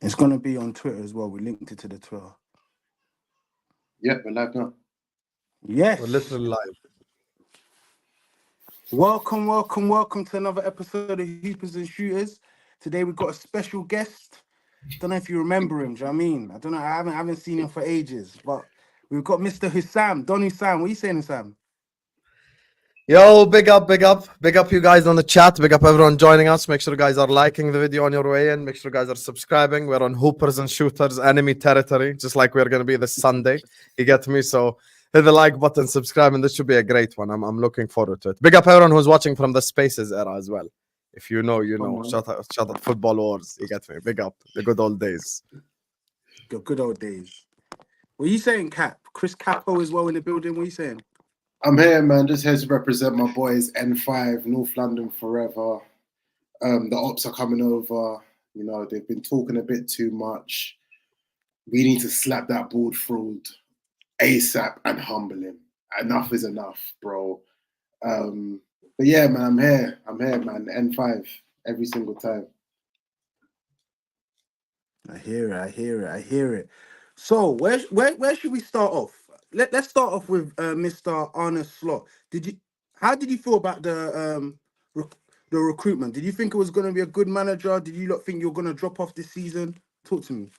It's going to be on Twitter as well. We linked it to the Twitter. Yeah, we're live now. Yes. We're literally live. Welcome to another episode of Hoopers and Shooters. Today we've got a special guest. Don't know if you remember him. Do you know what I mean? I don't know. I haven't seen him for ages. But we've got Mr. Hussam, Don Hussam. What are you saying, Hussam? Yo, big up you guys on the chat. Big up everyone joining us. Make sure you guys are liking the video on your way in. Make sure you guys are subscribing. We're on Hoopers and Shooters, enemy territory, just like we're going to be this Sunday. You get me? So hit the like button, subscribe, and this should be a great one. I'm looking forward to it. Big up everyone who's watching from the Spaces era as well. If you know, you know. Shout out Football Wars. You get me? Big up. The good old days. The good old days. What are you saying, Cap? Chris Capo as well in the building. What are you saying? I'm here, man. Just here to represent my boys, N5, North London forever. The ops are coming over. You know, they've been talking a bit too much. We need to slap that board fraud ASAP and humble him. Enough is enough, bro. But yeah, man, I'm here, man. N5 every single time. I hear it. So where should we start off? Let's start off with Mr. Arne Slot. How did you feel about the recruitment? Did you think it was going to be a good manager? Did you not think you're going to drop off this season? Talk to me.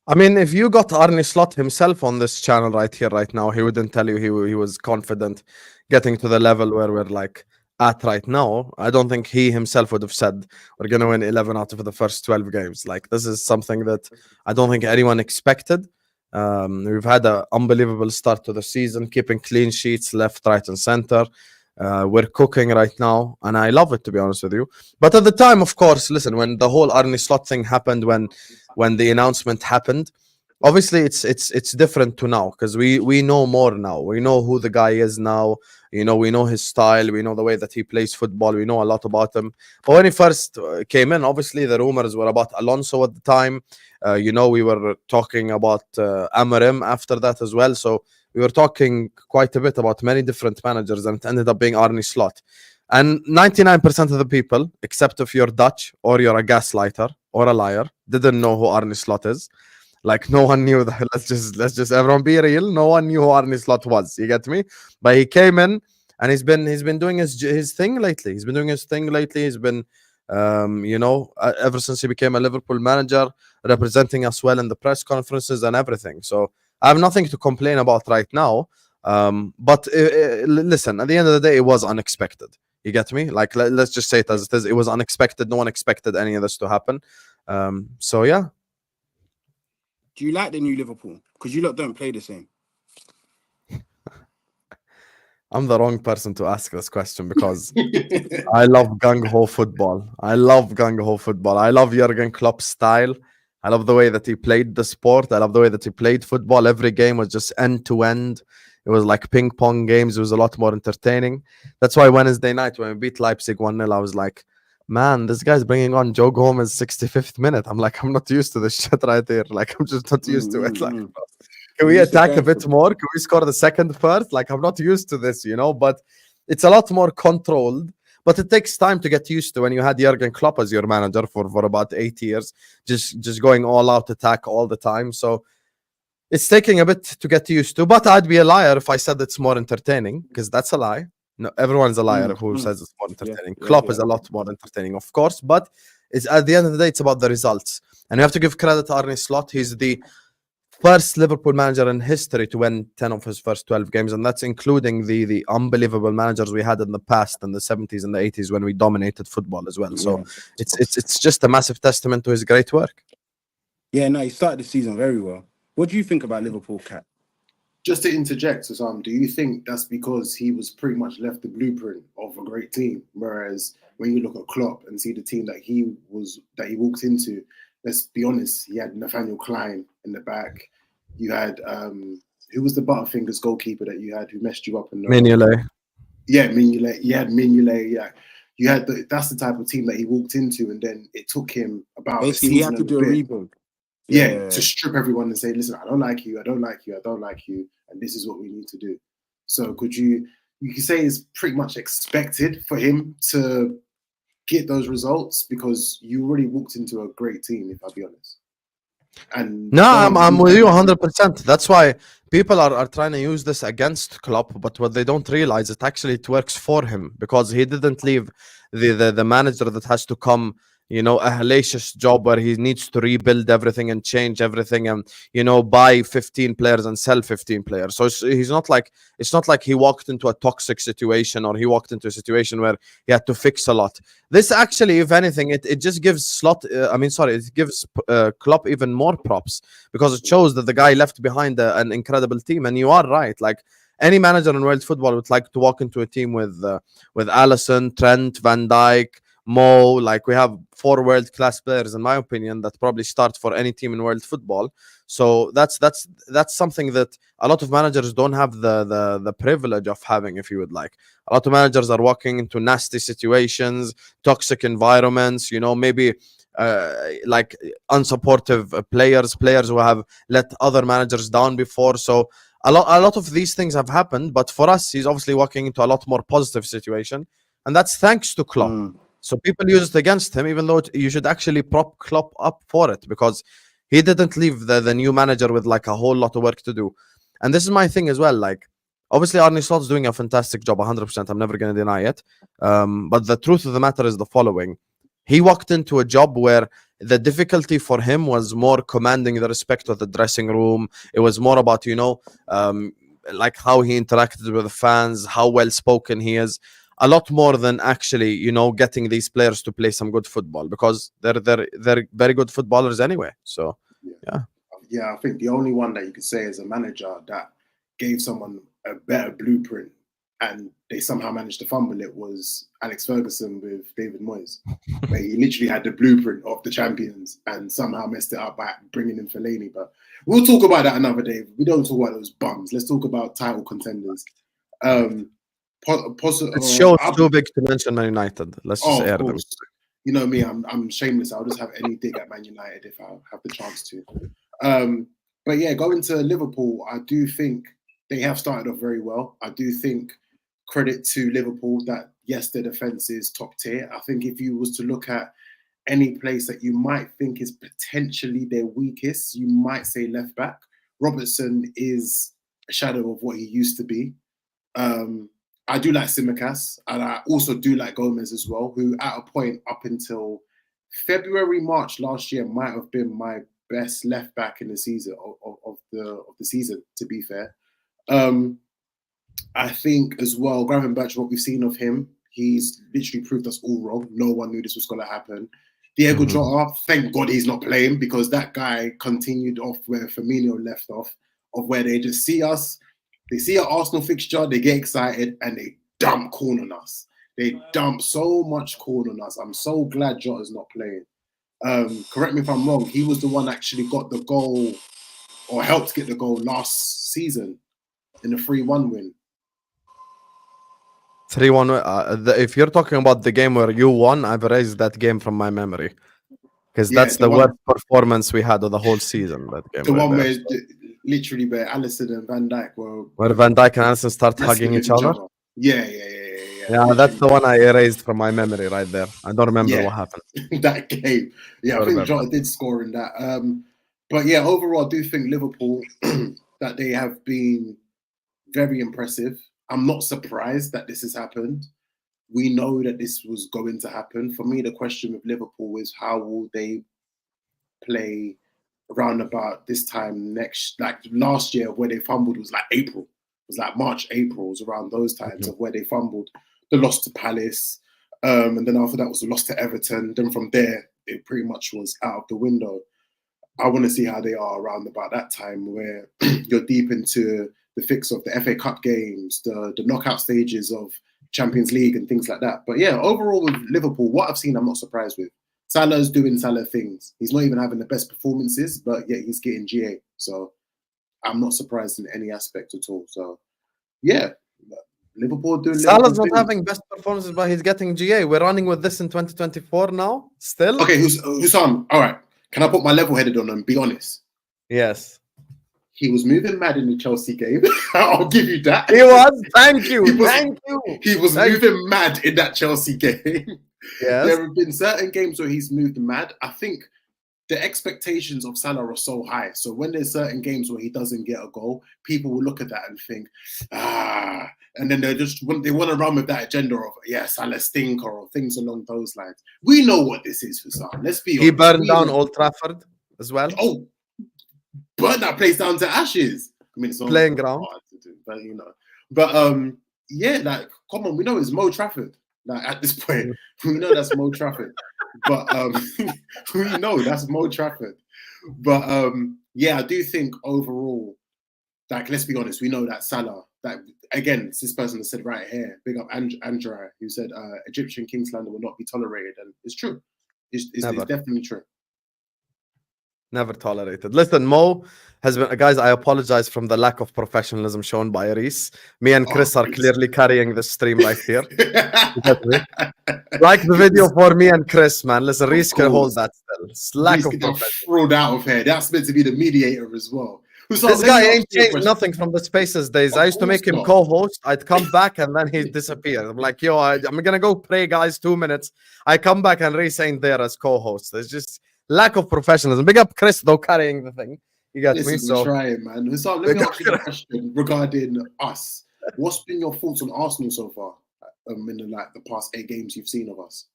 I mean, if you got Arne Slot himself on this channel right here, right now, he wouldn't tell you he was confident getting to the level where we're like at right now. I don't think he himself would have said we're going to win 11 out of the first 12 games. Like, this is something that I don't think anyone expected. We've had an unbelievable start to the season, keeping clean sheets left, right, and center. We're cooking right now, and I love it, to be honest with you. But at the time, of course, listen, when the whole Arne Slot thing happened, when the announcement happened, obviously it's different to now, because we know more now. We know who the guy is now. You know, we know his style. We know the way that he plays football. We know a lot about him. But when he first came in, obviously the rumors were about Alonso at the time. You know, we were talking about Amarim after that as well. So we were talking quite a bit about many different managers, and it ended up being Arne Slot. And 99% of the people, except if you're Dutch or you're a gaslighter or a liar, didn't know who Arne Slot is. Like, no one knew that. Let's just everyone be real. No one knew who Arne Slot was. You get me? But he came in, and he's been doing his thing lately. He's been you know, ever since he became a Liverpool manager, representing us well in the press conferences and everything. So I have nothing to complain about right now. But listen, at the end of the day, it was unexpected. You get me? Like, let's just say it as it is. It was unexpected. No one expected any of this to happen. So yeah. Do you like the new Liverpool? Because you lot don't play the same. I'm the wrong person to ask this question, because I love gung-ho football. I love Jurgen Klopp's style. I love the way that he played the sport. I love the way that he played football. Every game was just end-to-end. It was like ping-pong games. It was a lot more entertaining. That's why Wednesday night, when we beat Leipzig 1-0, I was like, man, this guy's bringing on Joe Gomez 65th minute. I'm like, I'm not used to this shit right here. Like, I'm just not used to it. Like, can we attack a bit more? Can we score the second first? Like, I'm not used to this, you know, but it's a lot more controlled. But it takes time to get used to when you had Jurgen Klopp as your manager for about 8 years, just going all out attack all the time. So it's taking a bit to get used to. But I'd be a liar if I said it's more entertaining, because that's a lie. No, everyone's a liar who says it's more entertaining. Klopp is a lot more entertaining, of course, but it's at the end of the day, it's about the results. And you have to give credit to Arne Slot. He's the first Liverpool manager in history to win 10 of his first 12 games, and that's including the unbelievable managers we had in the past, in the 70s and the 80s, when we dominated football as well. So it's just a massive testament to his great work. Yeah, no, he started the season very well. What do you think about Liverpool, Cat? Just to interject, Sam, do you think that's because he was pretty much left the blueprint of a great team? Whereas when you look at Klopp and see the team that he walked into, let's be honest, he had Nathaniel Klein in the back. You had who was the Butterfingers goalkeeper that you had who messed you up in the Mignolet. Yeah, Mignolet. You had Mignolet. Yeah, you had that's the type of team that he walked into, and then it took him about basically he had to do a rebuild. Yeah, to strip everyone and say, listen, I don't like you, and this is what we need to do. So you could say it's pretty much expected for him to get those results because you already walked into a great team, if I'll be honest. And No, I'm with you 100%. That's why people are trying to use this against Klopp, but what they don't realize, it works for him because he didn't leave the manager that has to come, a hellacious job where he needs to rebuild everything and change everything and buy 15 players and sell 15 players. So it's not like he walked into a toxic situation or he walked into a situation where he had to fix a lot. This actually, if anything, it just gives it gives Klopp even more props because it shows that the guy left behind an incredible team. And you are right, like any manager in world football would like to walk into a team with Alisson, Trent, Van Dijk, Mo. Like we have 4 world-class players, in my opinion, that probably start for any team in world football. So that's something that a lot of managers don't have the privilege of having, if you would like. A lot of managers are walking into nasty situations, toxic environments, maybe like unsupportive players who have let other managers down before. So a lot of these things have happened, but for us, he's obviously walking into a lot more positive situation, and that's thanks to Klopp. So people use it against him, even though you should actually prop Klopp up for it because he didn't leave the new manager with like a whole lot of work to do. And this is my thing as well. Like, obviously, Arne Slot's doing a fantastic job, 100%. I'm never going to deny it. But the truth of the matter is the following. He walked into a job where the difficulty for him was more commanding the respect of the dressing room. It was more about, like how he interacted with the fans, how well spoken he is. A lot more than actually, getting these players to play some good football because they're very good footballers anyway. So, yeah, I think the only one that you could say is a manager that gave someone a better blueprint and they somehow managed to fumble it was Alex Ferguson with David Moyes, where he literally had the blueprint of the champions and somehow messed it up by bringing in Fellaini. But we'll talk about that another day. We don't talk about those bums. Let's talk about title contenders. It's show too big to mention Man United. Let's just air them. You know me, I'm shameless. I'll just have any dig at Man United if I have the chance to. But yeah, going to Liverpool, I do think they have started off very well. I do think credit to Liverpool that yes, their defense is top tier. I think if you was to look at any place that you might think is potentially their weakest, you might say left back. Robertson is a shadow of what he used to be. I do like Tsimikas, and I also do like Gomez as well, who at a point up until February, March last year might have been my best left back in the season of the season, to be fair. I think as well, Gravenberch, what we've seen of him, he's literally proved us all wrong. No one knew this was going to happen. Diego Jota, thank God he's not playing because that guy continued off where Firmino left off, of where they just see us. They see an Arsenal fixture, they get excited, and they dump corn on us. They dump so much corn on us. I'm so glad Jota's not playing. Correct me if I'm wrong. He was the one that actually got the goal or helped get the goal last season in the 3-1 win. 3-1. If you're talking about the game where you won, I've erased that game from my memory because that's the worst performance we had of the whole season. That game. The one where literally where Alisson and Van Dijk were... Where Van Dijk and Alisson start hugging each other? Yeah. Yeah, that's the one I erased from my memory right there. I don't remember what happened. That game. Yeah, I think Jota did score in that. But yeah, overall, I do think Liverpool, that they have been very impressive. I'm not surprised that this has happened. We know that this was going to happen. For me, the question with Liverpool is how will they play around about this time next, like last year where they fumbled was like April. It was like March, April, was around those times of where they fumbled. The loss to Palace, and then after that was the loss to Everton. Then from there, it pretty much was out of the window. I want to see how they are around about that time where you're deep into the fix of the FA Cup games, the knockout stages of Champions League and things like that. But yeah, overall with Liverpool, what I've seen, I'm not surprised with. Salah's doing Salah things. He's not even having the best performances, but yeah, he's getting GA. So I'm not surprised in any aspect at all. So yeah, Liverpool doing. Salah's not having best performances, but he's getting GA. We're running with this in 2024 now. Still. Okay, Hussam. All right, can I put my level-headed on and be honest? Yes. He was moving mad in the Chelsea game. I'll give you that. He was. Thank you. Thank you. He was moving mad in that Chelsea game. Yes. There have been certain games where he's moved mad. I think the expectations of Salah are so high. So when there's certain games where he doesn't get a goal, people will look at that and think, and then they want to run with that agenda of Salah stinker or things along those lines. We know what this is for Salah. Let's be honest. He burned down Old Trafford as well. Oh, burn that place down to ashes. I mean, it's not Playing ground, hard to do, but like, come on, we know it's Mo Trafford. Like at this point, we know that's Mo Trafford. But we know that's Mo Trafford. But I do think overall, like, let's be honest, we know that Salah, that again, it's this person that said right here, big up Andrea, who said Egyptian king slander will not be tolerated. And it's true. It's definitely true. Never tolerated. Listen, Mo has been, guys, I apologize from the lack of professionalism shown by Reese. Me and Chris are clearly carrying the stream right here. Like the video for me and Chris, man. Listen, Reese can hold that still. It's lack of professionalism. Thrown out of here. That's meant to be the mediator as well. This guy ain't changed nothing from the Spaces days. I used to make him co-host. I'd come back and then he'd disappear. I'm like, yo, I'm gonna go pray, guys. 2 minutes. I come back and Reese ain't there as co-host. There's just lack of professionalism. Big up Chris though, carrying the thing. You got me. So trying, man. So let me ask you a question regarding us. What's been your thoughts on Arsenal so far? In the past 8 games you've seen of us.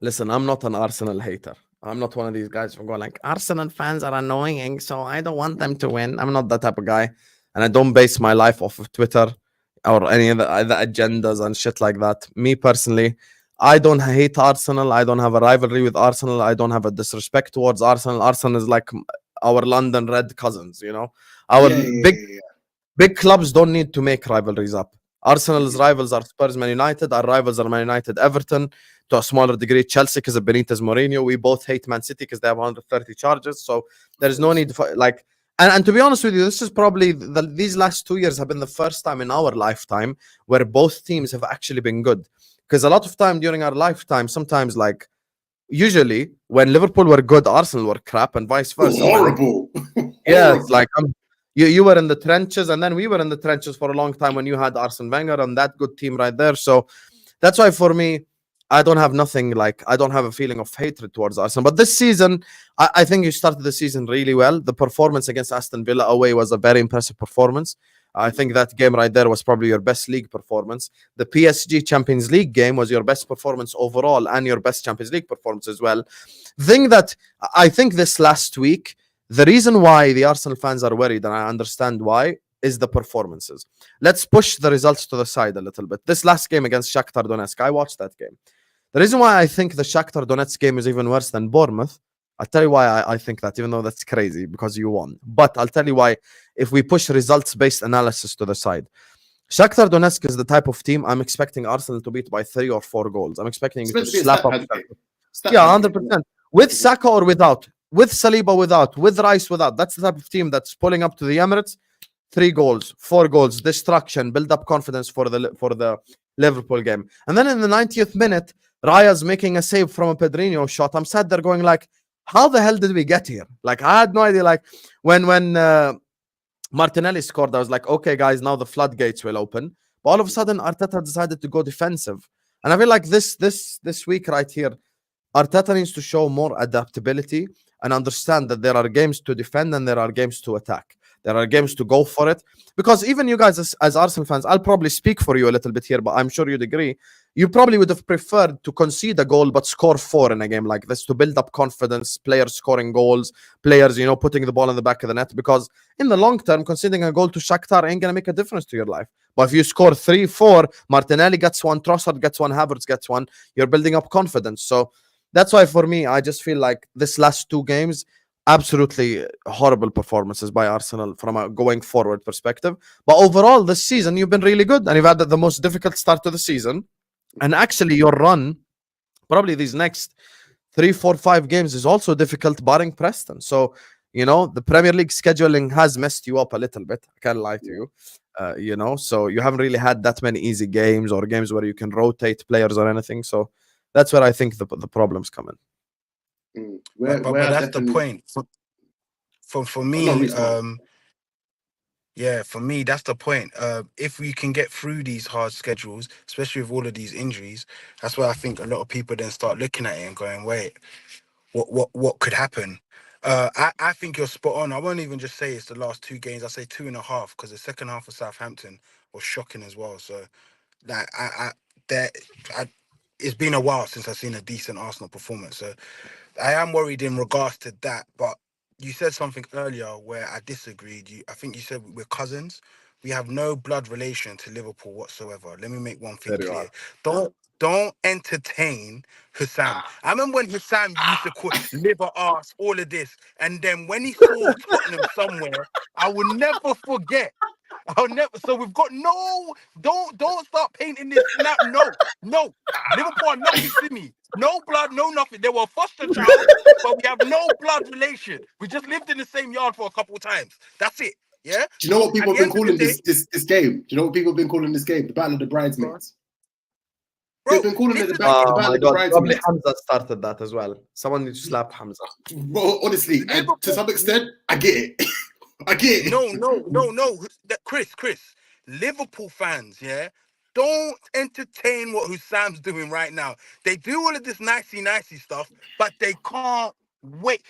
Listen, I'm not an Arsenal hater. I'm not one of these guys who go like, Arsenal fans are annoying, so I don't want them to win. I'm not that type of guy. And I don't base my life off of Twitter or any of the agendas and shit like that. Me personally, I don't hate Arsenal. I don't have a rivalry with Arsenal. I don't have a disrespect towards Arsenal. Arsenal is like our London Red cousins, you know. Our big clubs don't need to make rivalries up. Arsenal's rivals are Spurs, Man United. Our rivals are Man United, Everton. To a smaller degree, Chelsea because of Benitez, Mourinho. We both hate Man City because they have 130 charges. So there is no need for like. And to be honest with you, this is probably these last 2 years have been the first time in our lifetime where both teams have actually been good. Because a lot of time during our lifetime, sometimes like usually when Liverpool were good, Arsenal were crap, and vice versa. Horrible. Yeah, it's like you were in the trenches, and then we were in the trenches for a long time when you had Arsene Wenger and that good team right there. So that's why for me, I don't have a feeling of hatred towards Arsenal. But this season, I think you started the season really well. The performance against Aston Villa away was a very impressive performance. I think that game right there was probably your best league performance. The PSG Champions League game was your best performance overall and your best Champions League performance as well. I think this last week, the reason why the Arsenal fans are worried, and I understand why, is the performances. Let's push the results to the side a little bit. This last game against Shakhtar Donetsk, I watched that game. The reason why I think the Shakhtar Donetsk game is even worse than Bournemouth, I'll tell you why I think that, even though that's crazy because you won. But I'll tell you why, if we push results-based analysis to the side. Shakhtar Donetsk is the type of team I'm expecting Arsenal to beat by 3 or 4 goals. I'm expecting you to slap up. Yeah, 100%. With Saka or without. With Saliba without. With Rice without. That's the type of team that's pulling up to the Emirates. 3 goals, 4 goals, destruction, build up confidence for the Liverpool game. And then in the 90th minute, Raya's making a save from a Pedrinho shot. I'm sat there going like, how the hell did we get here? Like, I had no idea. Like, when Martinelli scored, I was like, okay, guys, now the floodgates will open. But all of a sudden, Arteta decided to go defensive. And I feel like this week right here, Arteta needs to show more adaptability and understand that there are games to defend and there are games to attack. There are games to go for it. Because even you guys as Arsenal fans, I'll probably speak for you a little bit here, but I'm sure you'd agree. You probably would have preferred to concede a goal but score 4 in a game like this to build up confidence, players scoring goals, players, putting the ball in the back of the net. Because in the long term, conceding a goal to Shakhtar ain't going to make a difference to your life. But if you score 3, 4, Martinelli gets 1, Trossard gets 1, Havertz gets 1, you're building up confidence. So that's why for me, I just feel like this last 2 games, absolutely horrible performances by Arsenal from a going forward perspective. But overall, this season, you've been really good. And you've had the most difficult start to the season. And actually, your run, probably these next 3, 4, 5 games is also difficult, barring Preston. So, the Premier League scheduling has messed you up a little bit. I can't lie to you. So you haven't really had that many easy games or games where you can rotate players or anything. So that's where I think the problems come in. But that's the point. For me, Yeah, for me, that's the point. If we can get through these hard schedules, especially with all of these injuries, that's where I think a lot of people then start looking at it and going, "Wait, what could happen?" I think you're spot on. I won't even just say it's the last two games. I say 2.5 because the second half of Southampton was shocking as well. So that that I, it's been a while since I've seen a decent Arsenal performance. So I am worried in regards to that, but you said something earlier where I disagreed. I think you said we're cousins. We have no blood relation to Liverpool whatsoever. Let me make one thing There you clear. are. Don't entertain Hussam. I remember when Hussam used to call liver arse, all of this, and then when he saw Tottenham somewhere, I will never forget. I'll never. So we've got no. Don't start painting this snap. No, no. Liverpool are nothing to me. No blood, no nothing. They were a foster child, but we have no blood relation. We just lived in the same yard for a couple of times. That's it. Yeah. Do you know what At people the have been end of the calling day, this game? Do you know what people have been calling this game? The Battle of the bro, Bridesmaids. They've bro, been calling it listen. Oh the Battle my of the god, probably Bridesmaids. Hamza started that as well. Someone needs to slap Hamza. Well, honestly, and to Liverpool. some extent, I get it. I get it. No. Chris. Liverpool fans, yeah. Don't entertain what Hussam's doing right now. They do all of this nicey stuff, but they can't wait.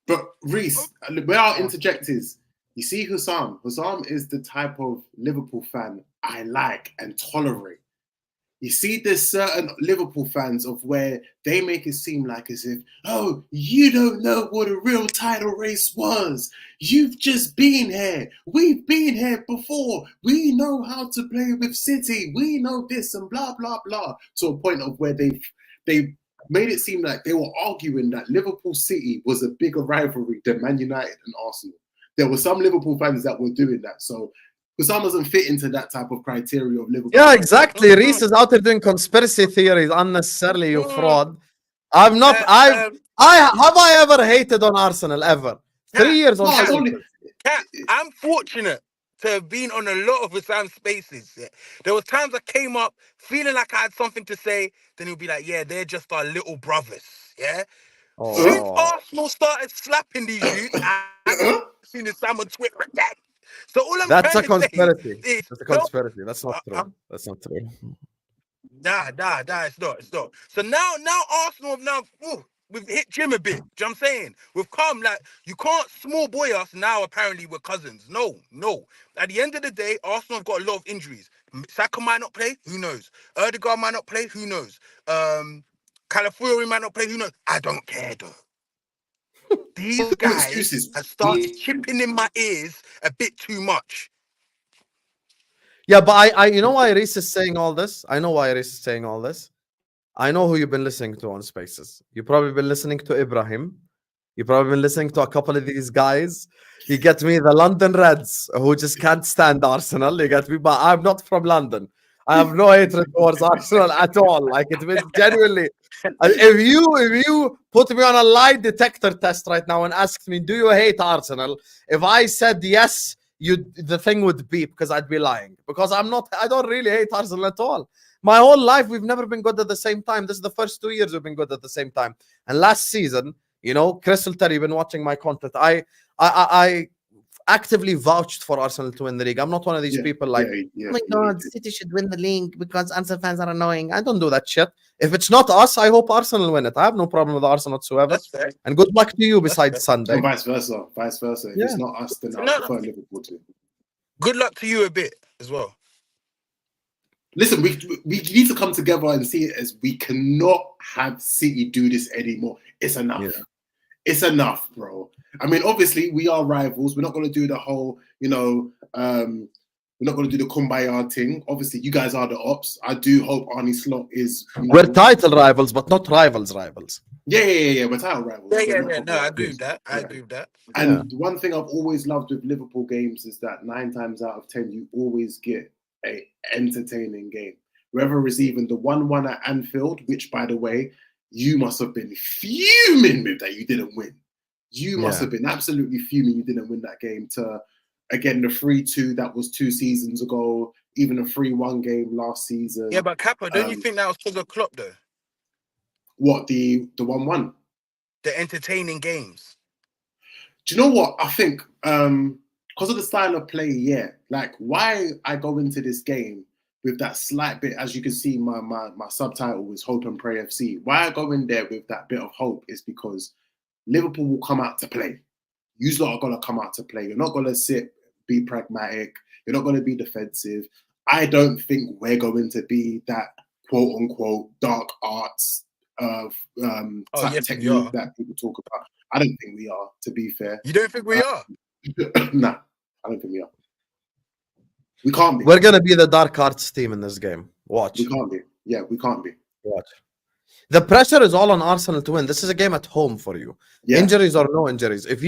But Reese, where our interject is, you see Hussam. Hussam is the type of Liverpool fan I like and tolerate. You see, there's certain Liverpool fans of where they make it seem like as if, oh, you don't know what a real title race was. You've just been here. We've been here before. We know how to play with City. We know this and blah blah blah. To a point of where they made it seem like they were arguing that Liverpool City was a bigger rivalry than Man United and Arsenal. There were some Liverpool fans that were doing that. So Hussam doesn't fit into that type of criteria of Liverpool Yeah, fans. exactly. Reese is out there doing conspiracy theories unnecessarily, you Mm, fraud. I've not, uh, I've, um, I have I ever hated on Arsenal ever? Cat, 3 years on No, it's Cat, only stretches. Cat. I'm fortunate to have been on a lot of Hussam's spaces. Yeah. There was times I came up feeling like I had something to say. Then he'll be like, "Yeah, they're just our little brothers." Yeah. Since Oh, Arsenal started slapping these youths, I haven't seen Hussam on Twitter again. So all I'm that's trying a to say conspiracy. is, That's a don't. conspiracy. That's not true. I'm That's not true. Nah, it's not. So now Arsenal have now, we've hit Jim a bit. Do you know what I'm saying? We've come like, you can't small boy us now, apparently we're cousins. No. At the end of the day, Arsenal have got a lot of injuries. Saka might not play, who knows? Erdegaard might not play, who knows? Calafiori might not play, who knows? I don't care though. These no guys excuses. have started chipping in my ears a bit too much. Yeah, but you know why Reese is saying all this? I know why Reese is saying all this. I know who you've been listening to on Spaces. You've probably been listening to Ibrahim. You've probably been listening to a couple of these guys. You get me, the London Reds, who just can't stand Arsenal. You get me, but I'm not from London. I have no hatred towards Arsenal at all. Like it was genuinely. If you put me on a lie detector test right now and asked me, do you hate Arsenal? If I said yes, the thing would beep because I'd be lying. Because I don't really hate Arsenal at all. My whole life, we've never been good at the same time. This is the first 2 years we've been good at the same time. And last season, Crystal Terry, you've been watching my content. I actively vouched for Arsenal to win the league. I'm not one of these Yeah, people like, yeah. oh my God, City should win the league because Arsenal fans are annoying. I don't do that shit. If it's not us, I hope Arsenal win it. I have no problem with Arsenal whatsoever. That's fair. And good luck to you That's besides fair. Sunday. And vice versa. If Yeah. it's not us, then I No, prefer Liverpool to. good luck to you a bit as well. Listen, we need to come together and see it as we cannot have City do this anymore. It's enough. Yeah. It's enough, bro. I mean, obviously, we are rivals. We're not going to do the whole, we're not going to do the kumbaya thing. Obviously, you guys are the ops. I do hope Arne Slot is. We're title rivals, but not rivals. Yeah. We're title rivals. Yeah. Not No, I rivals. agree with that. I Yeah. agree with that. And one thing I've always loved with Liverpool games is that 9 times out of 10, you always get a entertaining game. Whether it's even the 1-1 at Anfield, which, by the way, you must have been fuming with that you didn't win. You must have been absolutely fuming you didn't win that game. To, again, the 3-2 that was 2 seasons ago, even a 3-1 game last season. Yeah, but Kappa, don't you think that was because of Klopp, though? What, the 1-1? The entertaining games. Do you know what? I think because of the style of play, yeah. Like why I go into this game with that slight bit, as you can see, my subtitle was Hope and Pray FC. Why I go in there with that bit of hope is because Liverpool will come out to play. You lot are gonna come out to play. You're not gonna sit, be pragmatic. You're not gonna be defensive. I don't think we're going to be that quote unquote dark arts technique that people talk about. I don't think we are, to be fair. You don't think we are? Nah, I don't think we are. We can't be. We're gonna be the dark arts team in this game. Watch. We can't be. Yeah, we can't be. Watch. The pressure is all on Arsenal to win. This is a game at home for you. Yeah. Injuries or no injuries. If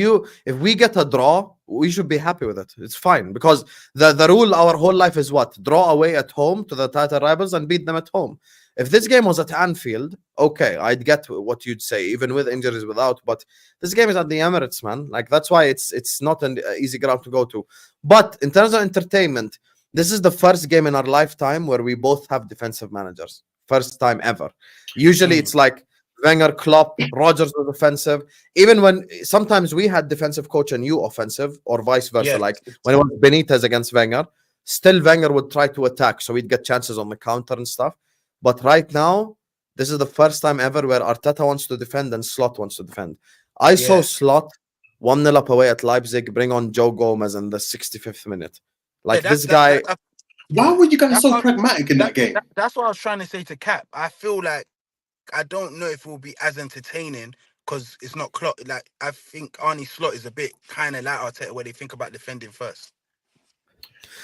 we get a draw, we should be happy with it. It's fine because the rule our whole life is what? Draw away at home to the title rivals and beat them at home. If this game was at Anfield, okay, I'd get what you'd say, even with injuries, without. But this game is at the Emirates, man. Like that's why it's not an easy ground to go to. But in terms of entertainment, this is the first game in our lifetime where we both have defensive managers. First time ever. Usually it's like Wenger, Klopp, Rodgers was offensive. Even when sometimes we had defensive coach and you offensive, or vice versa. Like when it was Benitez against Wenger, still Wenger would try to attack, so we'd get chances on the counter and stuff. But right now, this is the first time ever where Arteta wants to defend and Slot wants to defend. I saw Slot 1-0 up away at Leipzig, bring on Joe Gomez in the 65th minute. Like this guy. Why were you guys so pragmatic in that game? That's what I was trying to say to Cap. I feel like I don't know if it will be as entertaining because it's not Klopp. Like I think Arne Slot is a bit kind of like Arteta where they think about defending first.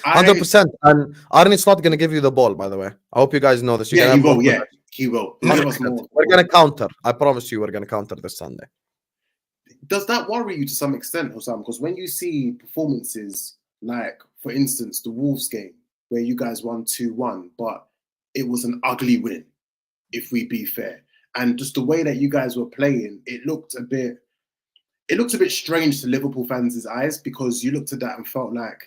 100%. And Arne Slot gonna give you the ball, by the way. I hope you guys know this. Yeah, he will. Yeah, he will. We're gonna counter. I promise you, we're gonna counter this Sunday. Does that worry you to some extent, Hossam? Because when you see performances like, for instance, the Wolves game, where you guys won 2-1, but it was an ugly win, if we be fair. And just the way that you guys were playing, it looked a bit strange to Liverpool fans' eyes, because you looked at that and felt like,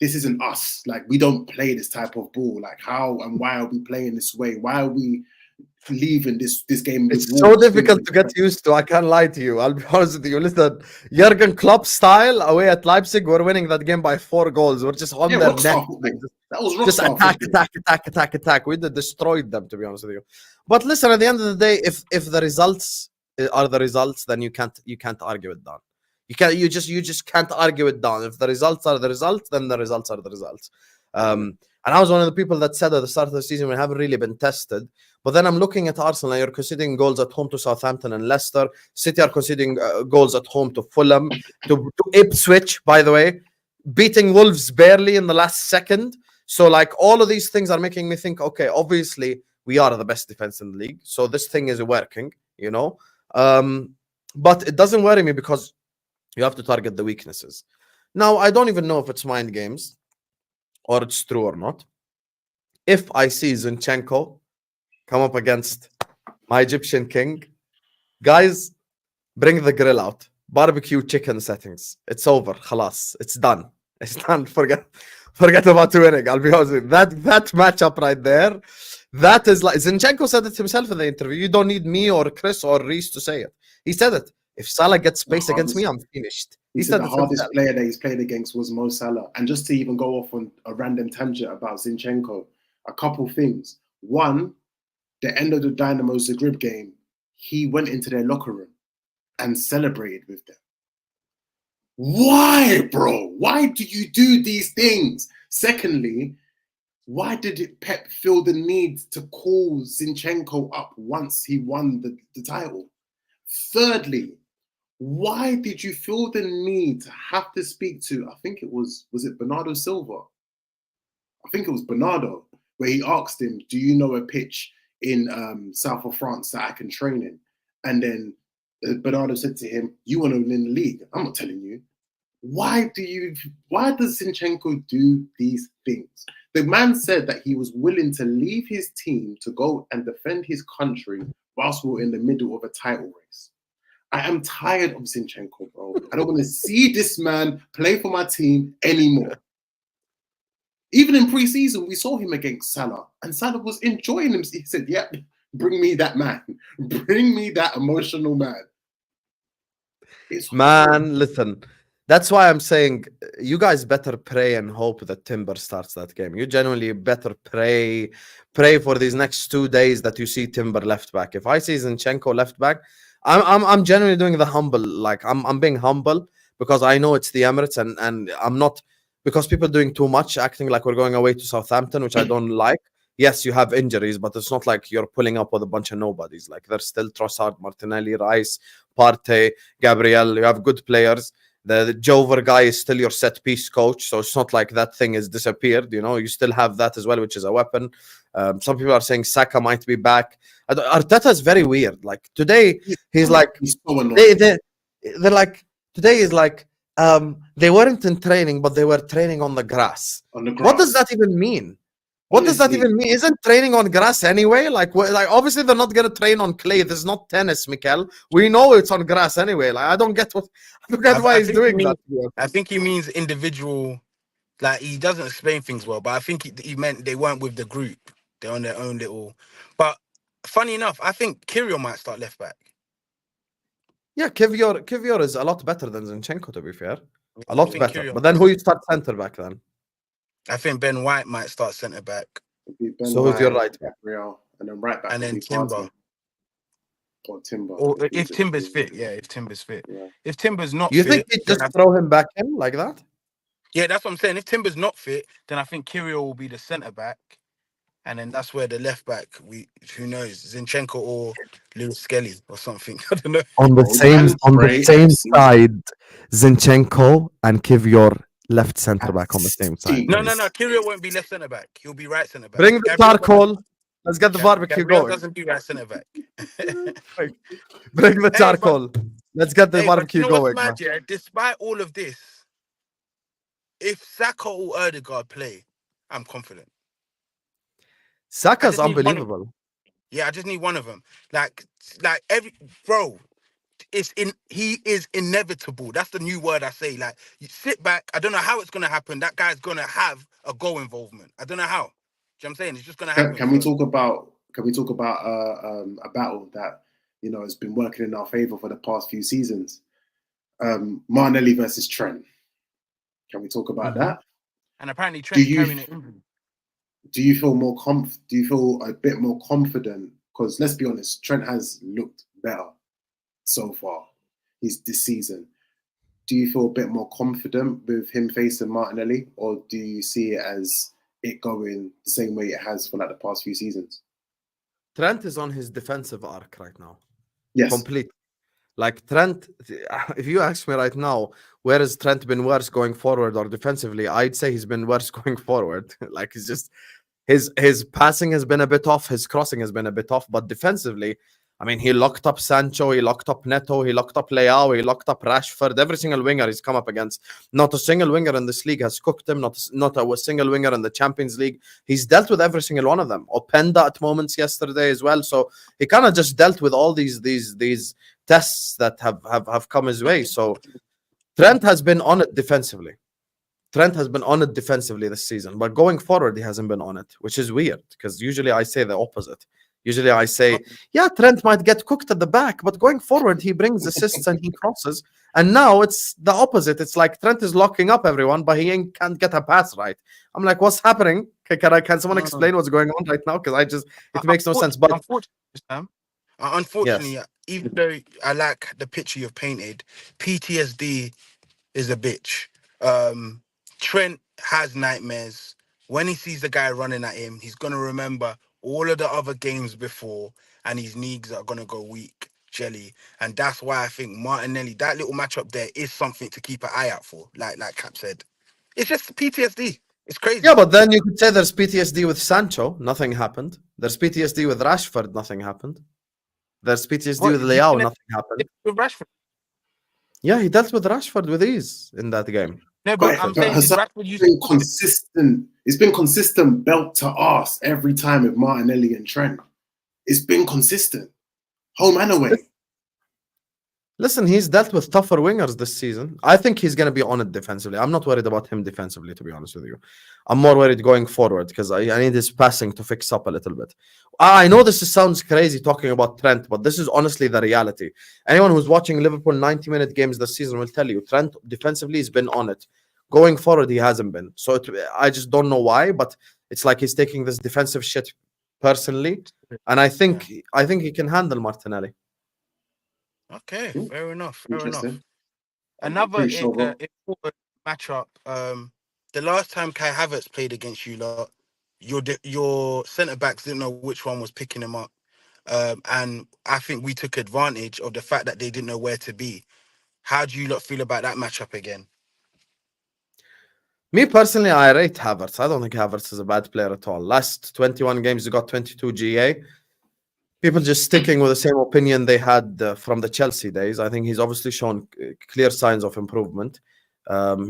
this isn't us. Like, we don't play this type of ball. Like, how and why are we playing this way? Why are we leaving this game? It's so difficult to get used to. I can't lie to you. I'll be honest with you. Listen, Jurgen Klopp style away at Leipzig, we're winning that game by 4 goals. We're just on their neck. That was just attack. We destroyed them, to be honest with you. But listen, at the end of the day, if the results are the results, then you can't argue it down. You just can't argue it down. If the results are the results, then the results are the results. And I was one of the people that said at the start of the season we haven't really been tested. But then I'm looking at Arsenal, and you're conceding goals at home to Southampton and Leicester. City are conceding goals at home to Fulham, to Ipswich, by the way, beating Wolves barely in the last second. So, like, all of these things are making me think, okay, obviously we are the best defense in the league. So this thing is working, you know. But it doesn't worry me because you have to target the weaknesses. Now, I don't even know if it's mind games or it's true or not. If I see Zinchenko come up against my Egyptian king, guys, bring the grill out. Barbecue chicken settings. It's over. Khalas. It's done. It's done. Forget about winning. I'll be honest with you. That matchup right there, that is like, Zinchenko said it himself in the interview. You don't need me or Chris or Reese to say it. He said it. If Salah gets space against me, I'm finished. He said the hardest player that he's played against was Mo Salah. And just to even go off on a random tangent about Zinchenko, a couple things. One, the end of the Dynamo Zagreb game, he went into their locker room and celebrated with them. Why, bro? Why do you do these things? Secondly, why did Pep feel the need to call Zinchenko up once he won the title? Thirdly, why did you feel the need to have to speak to, I think it was it Bernardo Silva? I think it was Bernardo, where he asked him, do you know a pitch in south of France that I can train in? And then Bernardo said to him, you want to win the league? I'm not telling you. Why does Zinchenko do these things? The man said that he was willing to leave his team to go and defend his country whilst we're in the middle of a title race. I am tired of Zinchenko, bro. I don't want to see this man play for my team anymore. Even in pre-season, we saw him against Salah, and Salah was enjoying him. He said, yep, bring me that man. Bring me that emotional man. Man, listen. That's why I'm saying you guys better pray and hope that Timber starts that game. You genuinely better pray for these next 2 days that you see Timber left back. If I see Zinchenko left back, I'm genuinely doing the humble, like I'm being humble because I know it's the Emirates and I'm not, because people doing too much, acting like we're going away to Southampton, which I don't like. Yes, you have injuries, but it's not like you're pulling up with a bunch of nobodies. Like there's still Trossard, Martinelli, Rice, Partey, Gabriel. You have good players. The Jover guy is still your set piece coach, so it's not like that thing has disappeared. You know, you still have that as well, which is a weapon. Some people are saying Saka might be back. Arteta is very weird. Like today, he's like He's so annoying. they're like today is like they weren't in training, but they were training on the grass. On the What does grass. that even mean? What does that Honestly. even mean? Isn't training on grass anyway? Like obviously they're not gonna train on clay. This is not tennis, Mikel. We know it's on grass anyway. Like I don't get why he's think doing he that. I think he means individual. Like he doesn't explain things well, but I think he meant they weren't with the group. They're on their own little. But funny enough, I think Kirill might start left back. Yeah, Kivior is a lot better than Zinchenko, to be fair. A I lot think better. Kirill- But then who you start centre back then? I think Ben White might start centre back, So who's your right back? Gabriel, and then right back and will then be Timber. Partey. Or Timber. Or if Timber's fit, yeah. If Timber's fit, Yeah. if Timber's not You fit, think you then just throw him back in like that? yeah, that's what I'm saying. If Timber's not fit, then I think Kirill will be the centre back, and then that's where the left back. Who knows, Zinchenko or Lewis Skelly or something. I don't know. On the same side, Zinchenko and Kivior left centre back on the same side. No. Kirill won't be left centre back. He'll be right centre back. Bring the charcoal. Let's get the barbecue Gabriel going. doesn't be right centre back. Bring the Hey, charcoal. Let's get the Hey, but barbecue you know going. what's mad, yeah? Despite all of this, if Saka or Erdegaard play, I'm confident. Saka's I just need unbelievable. Yeah, I just need one of them. Like every bro, he is inevitable. That's the new word I say. Like you sit back. I don't know how it's gonna happen. That guy's gonna have a goal involvement. I don't know how. Do you know what I'm saying? It's just gonna happen. Can we talk about a battle that has been working in our favour for the past few seasons? Martinelli versus Trent. Can we talk about that? And apparently Trent's carrying it. Do you feel Do you feel a bit more confident? Because let's be honest, Trent has looked better so far. This season. Do you feel a bit more confident with him facing Martinelli, or do you see it as it going the same way it has for like the past few seasons? Trent is on his defensive arc right now. Yes. Complete. Like Trent, if you ask me right now, where has Trent been worse going forward or defensively? I'd say he's been worse going forward. Like it's just his passing has been a bit off, his crossing has been a bit off, but defensively, I mean, he locked up Sancho, he locked up Neto, he locked up Leao, he locked up Rashford. Every single winger he's come up against. Not a single winger in this league has cooked him. Not a single winger in the Champions League. He's dealt with every single one of them. Openda at moments yesterday as well. So he kind of just dealt with all these tests that have come his way. So Trent has been on it defensively. Trent has been on it defensively this season, but going forward, he hasn't been on it, which is weird because usually I say the opposite. Usually I say, yeah, Trent might get cooked at the back, but going forward, he brings assists and he crosses. And now it's the opposite. It's like Trent is locking up everyone, but he can't get a pass right. I'm like, what's happening? Can someone explain what's going on right now? Because it makes no sense. But unfortunately, yes. Even though I like the picture you've painted, PTSD is a bitch. Trent has nightmares. When he sees the guy running at him, he's going to remember all of the other games before, and his knees are going to go weak, jelly. And that's why I think Martinelli, that little matchup there, is something to keep an eye out for, like Cap said. It's just PTSD. It's crazy. Yeah, but then you could say there's PTSD with Sancho, nothing happened. There's PTSD with Rashford, nothing happened. There's PTSD with Leao, nothing happened. With Rashford. Yeah, he dealt with Rashford with ease in that game. No, but I'm saying Rashford been consistent. It's been consistent belt to arse every time with Martinelli and Trent. It's been consistent, home and away. Listen, he's dealt with tougher wingers this season. I think he's going to be on it defensively. I'm not worried about him defensively, to be honest with you. I'm more worried going forward because I need his passing to fix up a little bit. I know sounds crazy talking about Trent, but this is honestly the reality. Anyone who's watching Liverpool 90-minute games this season will tell you Trent defensively has been on it. Going forward, he hasn't been. So I just don't know why, but it's like he's taking this defensive shit personally, and I think he can handle Martinelli. Okay, fair enough. Fair enough. Interesting. Another Pretty sure, bro. important matchup. The last time Kai Havertz played against you lot, your centre backs didn't know which one was picking him up, and I think we took advantage of the fact that they didn't know where to be. How do you lot feel about that matchup again? Me personally, I rate Havertz. I don't think Havertz is a bad player at all. Last 21 games, he got 22 GA. People just sticking with the same opinion they had from the Chelsea days. I think he's obviously shown clear signs of improvement.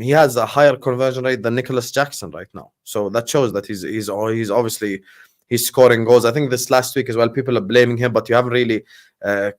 He has a higher conversion rate than Nicholas Jackson right now, so that shows that he's obviously scoring goals. I think this last week as well, people are blaming him, but you haven't really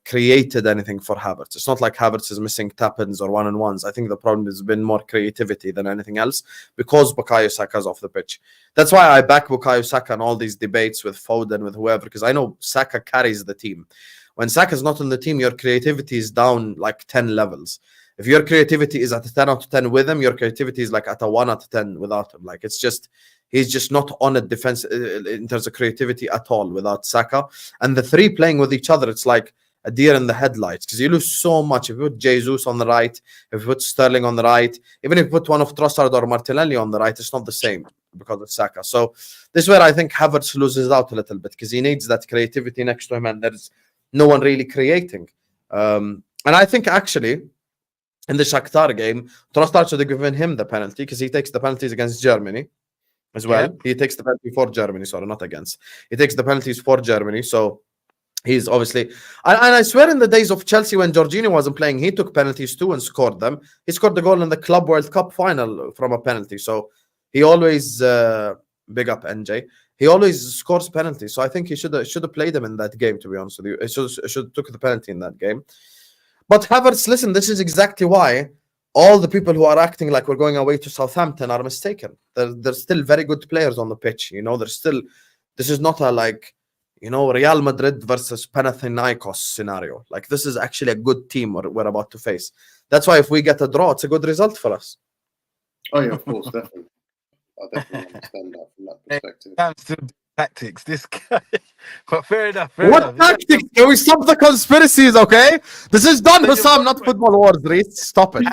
created anything for Havertz. It's not like Havertz is missing tap-ins or one-on-ones. I think the problem has been more creativity than anything else because Bukayo Saka's off the pitch. That's why I back Bukayo Saka in all these debates with Foden, with whoever, because I know Saka carries the team. When Saka's not on the team, your creativity is down like 10 levels. If your creativity is at a 10 out of 10 with him, your creativity is like at a 1 out of 10 without him. Like, it's just, he's just not on a defense in terms of creativity at all without Saka. And the three playing with each other, it's like a deer in the headlights because you lose so much. If you put Jesus on the right, if you put Sterling on the right, even if you put one of Trossard or Martinelli on the right, it's not the same because of Saka. So this is where I think Havertz loses out a little bit because he needs that creativity next to him and there's no one really creating. And I think actually in the Shakhtar game, Trossard should have given him the penalty because he takes the penalties against Germany as well. Yep. He takes the penalty for Germany, sorry, not against. He takes the penalties for Germany, so he's obviously... And I swear in the days of Chelsea when Jorginho wasn't playing, he took penalties too and scored them. He scored the goal in the Club World Cup final from a penalty, so he always... big up NJ. He always scores penalties, so I think he should have played him in that game, to be honest with you. He should have took the penalty in that game. But Havertz, listen, this is exactly why all the people who are acting like we're going away to Southampton are mistaken. There's still very good players on the pitch. You know, there's still... This is not a, like, you know, Real Madrid versus Panathinaikos scenario. Like, this is actually a good team we're about to face. That's why if we get a draw, it's a good result for us. Oh, yeah, of course, definitely. I definitely understand that from that perspective. Comes to tactics, this guy. But fair enough. What tactics? Can we stop the conspiracies, okay? This is done, Hussam, not football wars, Reese. Stop it.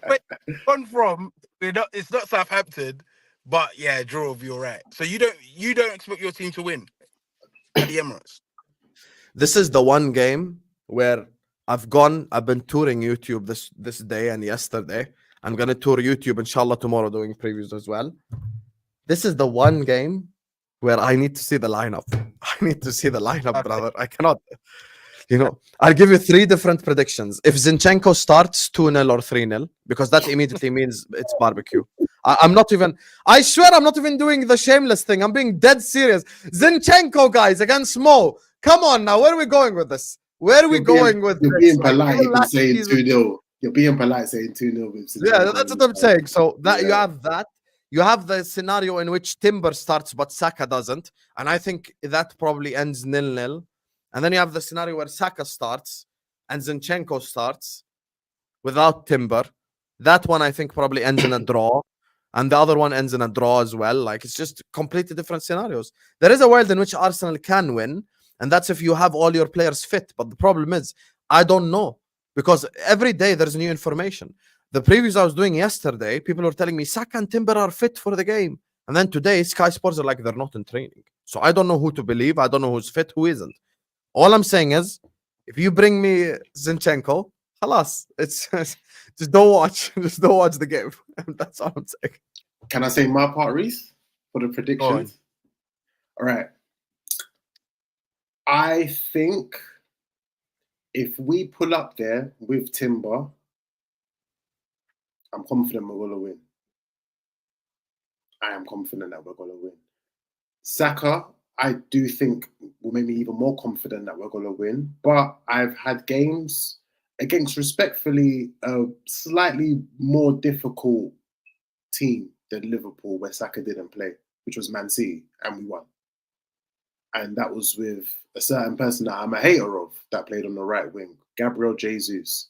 But gone from it's not Southampton, but yeah, draw of you're right. So you don't expect your team to win at the Emirates. This is the one game where I've been touring YouTube this day and yesterday. I'm gonna tour YouTube inshallah tomorrow doing previews as well. This is the one game where I need to see the lineup. I need to see the lineup, brother. I cannot. You know, I'll give you 3 different predictions. If Zinchenko starts 2-0 or 3-0, because that immediately means it's barbecue. I'm not even... I swear I'm not even doing the shameless thing. I'm being dead serious. Zinchenko, guys, against Mo. Come on now. Where are we going with this? Where are we going with this? You're being polite even saying 2-0. You're being polite saying 2-0. Yeah, that's what I'm saying. So that you have that. You have the scenario in which Timber starts, but Saka doesn't. And I think that probably ends 0-0. And then you have the scenario where Saka starts and Zinchenko starts without Timber. That one, I think, probably ends in a draw. And the other one ends in a draw as well. Like, it's just completely different scenarios. There is a world in which Arsenal can win. And that's if you have all your players fit. But the problem is, I don't know. Because every day there's new information. The previews I was doing yesterday, people were telling me Saka and Timber are fit for the game. And then today, Sky Sports are like, they're not in training. So I don't know who to believe. I don't know who's fit, who isn't. All I'm saying is, if you bring me Zinchenko, halas, it's just don't watch. Just don't watch the game. That's all I'm saying. Can I say my part, Reese, for the predictions? All right. I think if we pull up there with Timber, I'm confident we're going to win. I am confident that we're going to win. Saka, I do think will make me even more confident that we're going to win. But I've had games against respectfully a slightly more difficult team than Liverpool, where Saka didn't play, which was Man City, and we won. And that was with a certain person that I'm a hater of that played on the right wing, Gabriel Jesus.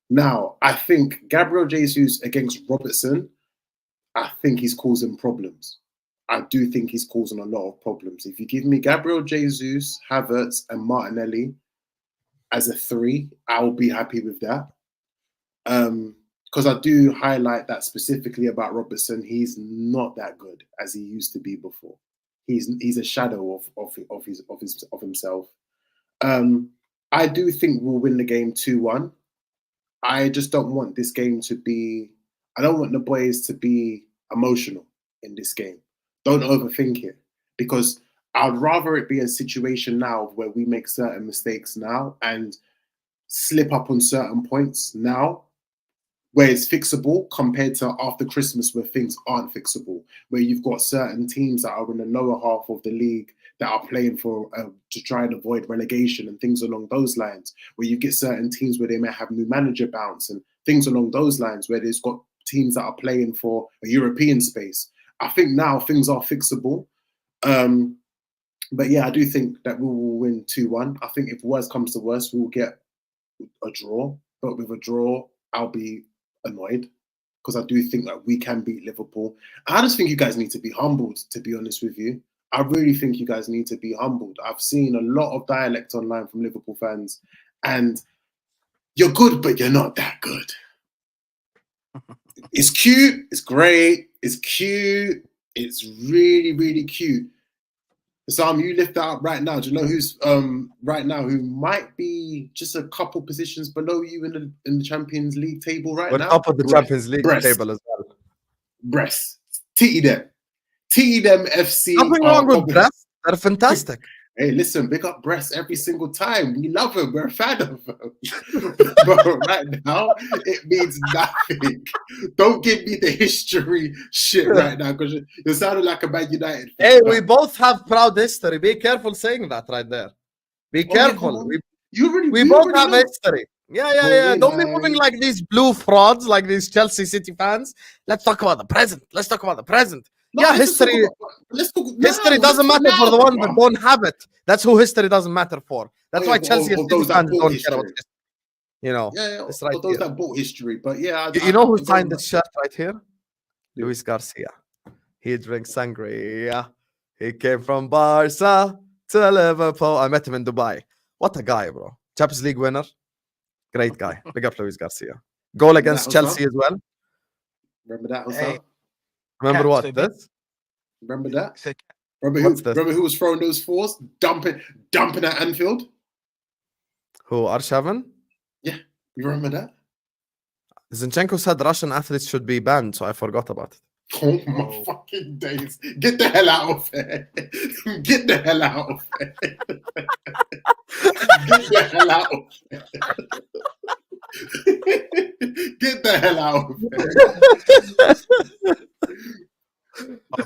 Now, I think Gabriel Jesus against Robertson, I think he's causing problems. I do think he's causing a lot of problems. If you give me Gabriel Jesus, Havertz, and Martinelli as a 3, I'll be happy with that. Because I do highlight that specifically about Robertson. He's not that good as he used to be before. He's a shadow of himself. I do think we'll win the game 2-1. I just don't want this game to be. I don't want the boys to be emotional in this game. Don't overthink it, because I'd rather it be a situation now where we make certain mistakes now and slip up on certain points now, where it's fixable, compared to after Christmas where things aren't fixable, where you've got certain teams that are in the lower half of the league that are playing for to try and avoid relegation and things along those lines, where you get certain teams where they may have new manager bounce and things along those lines, where there's got teams that are playing for a European space. I think now things are fixable. But yeah, I do think that we will win 2-1. I think if worst comes to worst, we will get a draw. But with a draw, I'll be annoyed, because I do think that we can beat Liverpool. I just think you guys need to be humbled, to be honest with you. I really think you guys need to be humbled. I've seen a lot of dialect online from Liverpool fans, and you're good, but you're not that good. It's cute. It's great. It's cute. It's really, really cute. Sam, you lift that up right now. Do you know who's right now who might be just a couple positions below you in the Champions League table right We're now? top of the Champions League table as well. Brest. Titty them FC. Nothing wrong with Brest. They're fantastic. Hey, listen, big up Brest every single time. We love them. We're a fan of them. But right now, it means nothing. Don't give me the history shit right now, because you're sounding like a Man United fan. Hey, we both have proud history. Be careful saying that right there. Be careful. We both have history. Yeah. Don't be moving like these blue frauds, like these Chelsea City fans. Let's talk about the present. No, history. History doesn't matter for the ones that don't have it. That's who history doesn't matter for. That's why Chelsea City fans don't care about history. You know, it's right those that bought history. But yeah, you know who signed this shirt right here? Luis Garcia. He drinks sangria. He came from Barca to Liverpool. I met him in Dubai. What a guy, bro. Champions League winner. Great guy. Big up Luis Garcia. Goal against Chelsea as well. Remember that, Jose? Remember what? This? Remember that? Remember who was throwing those fours? Dumping at Anfield? Who? Arshavin? Yeah. You remember that? Zinchenko said Russian athletes should be banned, so I forgot about it. Oh my fucking days. Get the hell out of here. Get the hell out of here. Get the hell out of here. Get the hell out of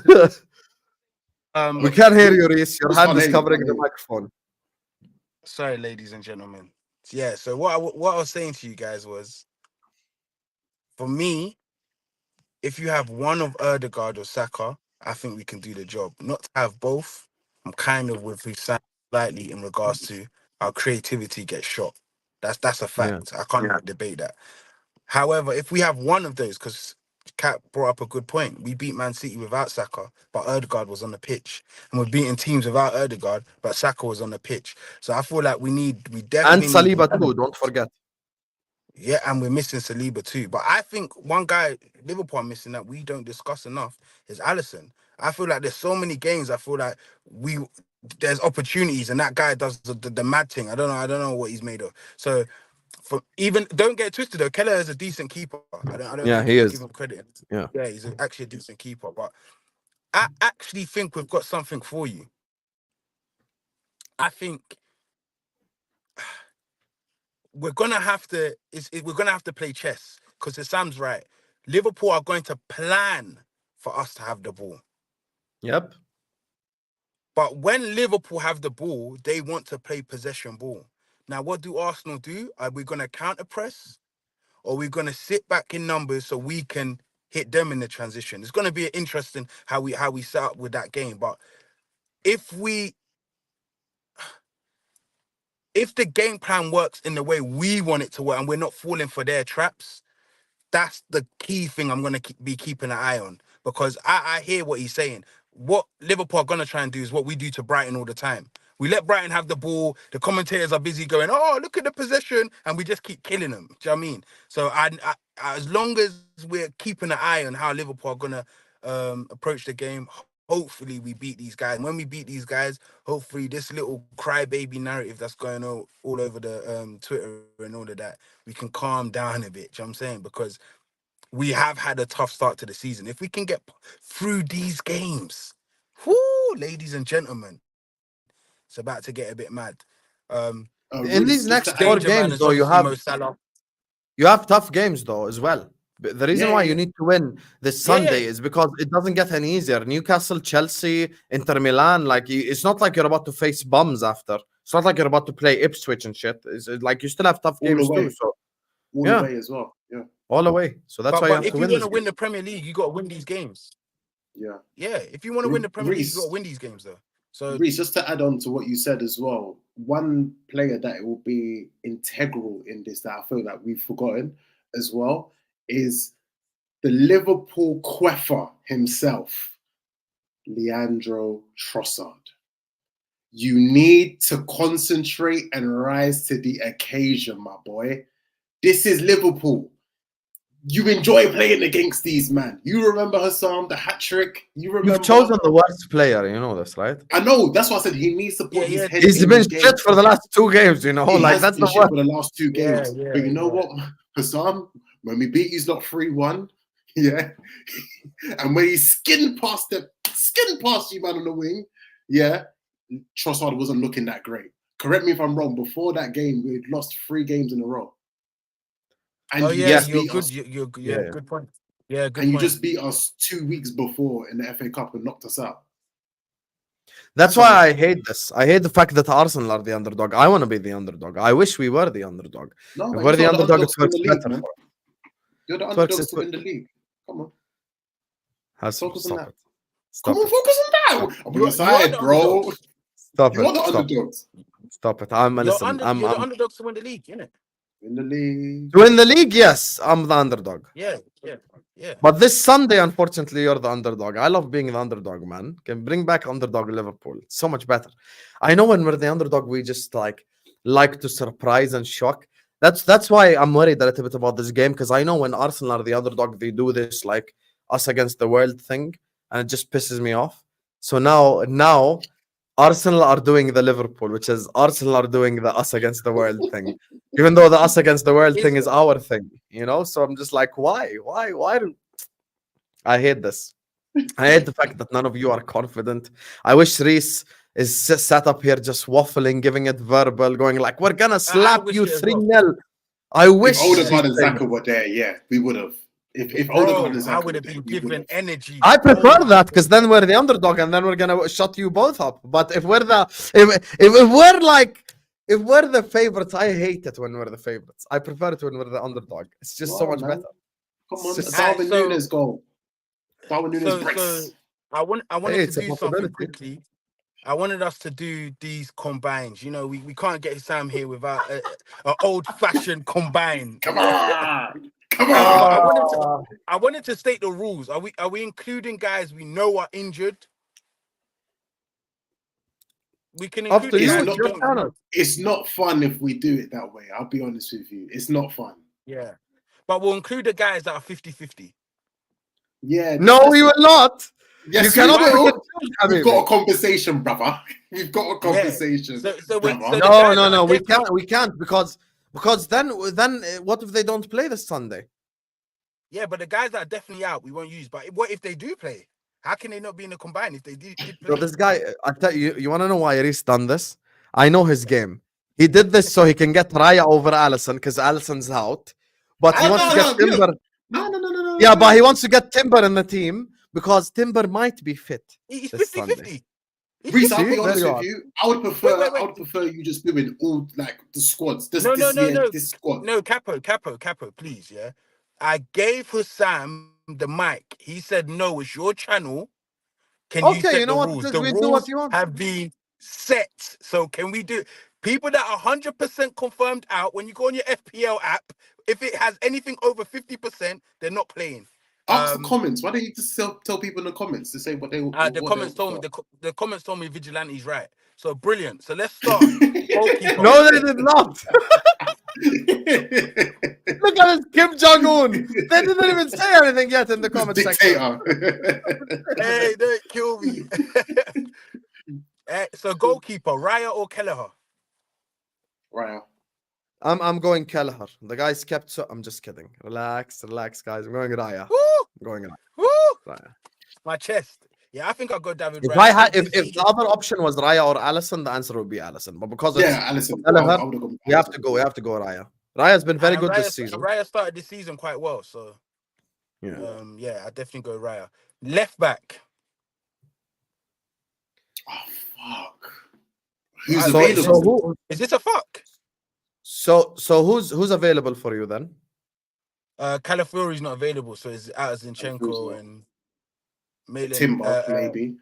here. We can't hear you, Reese. Your hand is covering the microphone. Sorry, ladies and gentlemen. Yeah, so what I was saying to you guys was, for me, if you have one of Ødegaard or Saka, I think we can do the job. Not to have both, I'm kind of with Hussein slightly in regards to our creativity gets shot. That's a fact. Yeah. I can't debate that. However, if we have one of those, because Kat brought up a good point, we beat Man City without Saka, but Ødegaard was on the pitch, and we're beating teams without Ødegaard, but Saka was on the pitch. So I feel like we definitely and Saliba too. Don't forget. Yeah, and we're missing Saliba too. But I think one guy Liverpool are missing that we don't discuss enough is Alisson. I feel like there's so many games. I feel like there's opportunities, and that guy does the mad thing. I don't know what he's made of. So, don't get it twisted though. Keller is a decent keeper. I don't he is. Give him credit. Yeah, he's actually a decent keeper. But I actually think we've got something for you. I think we're gonna have to play chess, because Sam's right. Liverpool are going to plan for us to have the ball. Yep. But when Liverpool have the ball, they want to play possession ball. Now, what do Arsenal do? Are we going to counter press, or are we going to sit back in numbers so we can hit them in the transition? It's going to be interesting how we set up with that game. But if the game plan works in the way we want it to work, and we're not falling for their traps, that's the key thing I'm going to be keeping an eye on, because I hear what he's saying. What Liverpool are going to try and do is what we do to Brighton all the time. We let Brighton have the ball. The commentators are busy going, oh, look at the possession. And we just keep killing them. Do you know what I mean? So as long as we're keeping an eye on how Liverpool are going to approach the game, hopefully we beat these guys. And when we beat these guys, hopefully this little crybaby narrative that's going all over the Twitter and all of that, we can calm down a bit. Do you know what I'm saying? Because we have had a tough start to the season. If we can get through these games, whoo, ladies and gentlemen, it's about to get a bit mad. In these Reece, next just to four Danger Man games, is though, obviously Mo Salah. you have tough games though as well. The reason Yeah, why yeah. you need to win this Yeah, Sunday yeah. is because it doesn't get any easier. Newcastle, Chelsea, Inter Milan, like it's not like you're about to face bums after. It's not like you're about to play Ipswich and shit. It's like you still have tough all games away, too. So all yeah, away as well. Yeah, all away. So that's why you But have if to you win want this to win game. the Premier League, you got to win these games. yeah. Yeah, if you want to win the Premier League, you got to Reece, win these games, though. So Reece, just to add on to what you said as well, one player that will be integral in this that I feel that we've forgotten as well is the Liverpool queffer himself, Leandro Trossard. You need to concentrate and rise to the occasion, my boy. This is Liverpool. You enjoy playing against these man. You remember Hassan, the hat trick. You remember. You've chosen the worst player. You know this, right? I know. That's why I said he needs to put his head He's in been the game. shit for the last 2 games. You know, He like has that's been the shit worst. for the last 2 games. Yeah, But you know yeah. what, Hassan? When we beat you's not 3-1, yeah. And when he skinned past you, man, on the wing, yeah, Trossard wasn't looking that great. Correct me if I'm wrong. Before that game, we had lost 3 games in a row. And Oh you yeah, just you're beat good. us. You're Yeah. good point. Yeah, good And you point. just beat us 2 weeks before in the FA Cup and knocked us out. That's So- why I hate this. I hate the fact that Arsenal are the underdog. I want to be the underdog. I wish we were the underdog. No, If but we're the you're the underdog, it underdogs to win works the league, better man. for us. You're the It works- underdogs to win the league. Come on. Focus on Stop that. it. Stop Come on, it. focus on that. I'm on You your are side, the bro. underdogs. Stop You're it. the Stop it. underdogs. Stop it. You're Listen. you're the underdogs to win the league, innit? In the league. To win the league, yes, I'm the underdog. Yeah. But this Sunday, unfortunately, you're the underdog. I love being the underdog, man. Can bring back underdog Liverpool. It's so much better. I know when we're the underdog, we just like to surprise and shock. That's why I'm worried a little bit about this game, because I know when Arsenal are the underdog, they do this like us against the world thing, and it just pisses me off. So now Arsenal are doing the Liverpool, which is Arsenal are doing the us against the world thing. Even though the us against the world thing is our thing, you know? So I'm just like, why? Do I hate this? I hate the fact that none of you are confident. I wish Reese is sat up here just waffling, giving it verbal, going like, we're gonna slap wish you it as 3-0. I wish If Odegaard and Reece said Xhaka were there, yeah, we would have. If Bro, Odegaard and I Xhaka would were have there, been we would given have. energy. I prefer Oh my that, because then we're the underdog and then we're gonna shut you both up. But if we're if we're the favorites, I hate it when we're the favorites. I prefer it when we're the underdog. It's just so No, much man. better. Come on, It's just- Darwin so- Nunes goal. Darwin Nunes So bricks. I wanted Hey, to it's a do something possibility. quickly. I wanted us to do these combines. You know, we can't get Sam here without an old-fashioned combine. Come on, come But on. I wanted to state the rules. Are we including guys we know are injured? We can Up include to the you. guys It's we Your don't channel. know. It's not fun if we do it that way. I'll be honest with you. It's not fun. Yeah. But we'll include the guys that are 50-50. Yeah. No, we will not. Yes, You cannot we will. pick and choose, We've Habibi. got a conversation, brother. We've got a conversation. So wait, brother. so the guys that No, are we definitely- can't because then what if they don't play this Sunday? Yeah, but the guys that are definitely out, we won't use. But what if they do play? How can they not be in the combine if they did So play? this guy, I tell you, you want to know why Reece done this? I know his game. He did this so he can get Raya over Allison because Allison's out, but he wants to get Timber. No. Yeah, but he wants to get Timber in the team because Timber might be fit. He's this Sunday. 50-50. Reese, I'll See, be there honest you with are. you. Wait. I would prefer you just doing all like the squads. No, no, This no, year, no, this squad. no, Capo, please, yeah. I gave Hussam the mic. He said, "No, it's your channel. Can you Okay, set you the know what rules? it is? The We do what rules you want. have been set. So can we do people that are 100% confirmed out when you go on your FPL app? If it has anything over 50%, they're not playing. Ask the comments. Why don't you just tell people in the comments to say what they The what they comments told prefer? me the comments told me Vigilante's right. So brilliant. So let's start. Goalkeeper. No, they did not. Look at this, Kim Jong Un. They didn't even say anything yet in the comment section. Dictator. Hey, don't kill me. So goalkeeper, Raya or Kelleher? Right. I'm going Kelleher. The guy's kept so. I'm just kidding. Relax, guys. I'm going Raya. Woo! I'm going Woo! Raya. My chest. Yeah, I think I'll go David If Raya. I had, if the other option was Raya or Allison, the answer would be Allison. But because it's Allison. Kelleher, I would have gone. we have to go. We have to go Raya. Raya's been very good Raya, this season. Raya started this season quite well, so Yeah. yeah, I definitely go Raya. Left back. Oh fuck. Who's So available? Is this a fuck? So who's available for you then? Calafiori's not available, so it's out of Zinchenko not. and Maitland. Timber, maybe.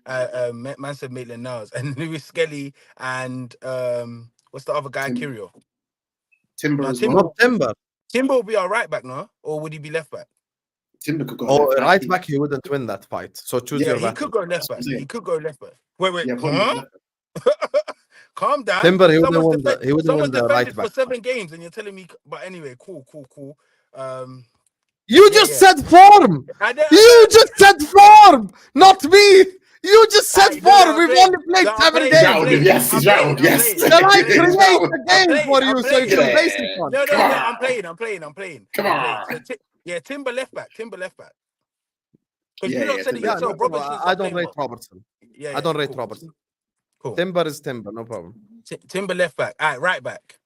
Man said Maitland Niles and Lewis Skelly and what's the other guy? Kirill. Timber as Timber. well. Not Timber. Timber will be our right back, no? Or would he be left back? Timber could go Right back, he wouldn't win that fight. So choose your he battle. could go left back. He could go left back. Wait. Yeah, Huh? Calm down. Timber, he wouldn't win the right defended back. for 7 games, and you're telling me. But anyway, cool. You just said form. You just said form, not me. You just said form. We've only played 7 games. Yes, he's rattled. Yes. Can I create a game for you so you can base it on? No, I'm playing. Come on. So, Timber left back. Because Yeah, you don't said it yourself. No problem. I don't rate Robertson. Yeah, I don't rate Robertson. Cool. Timber is Timber, no problem. Timber left back. All right, right back.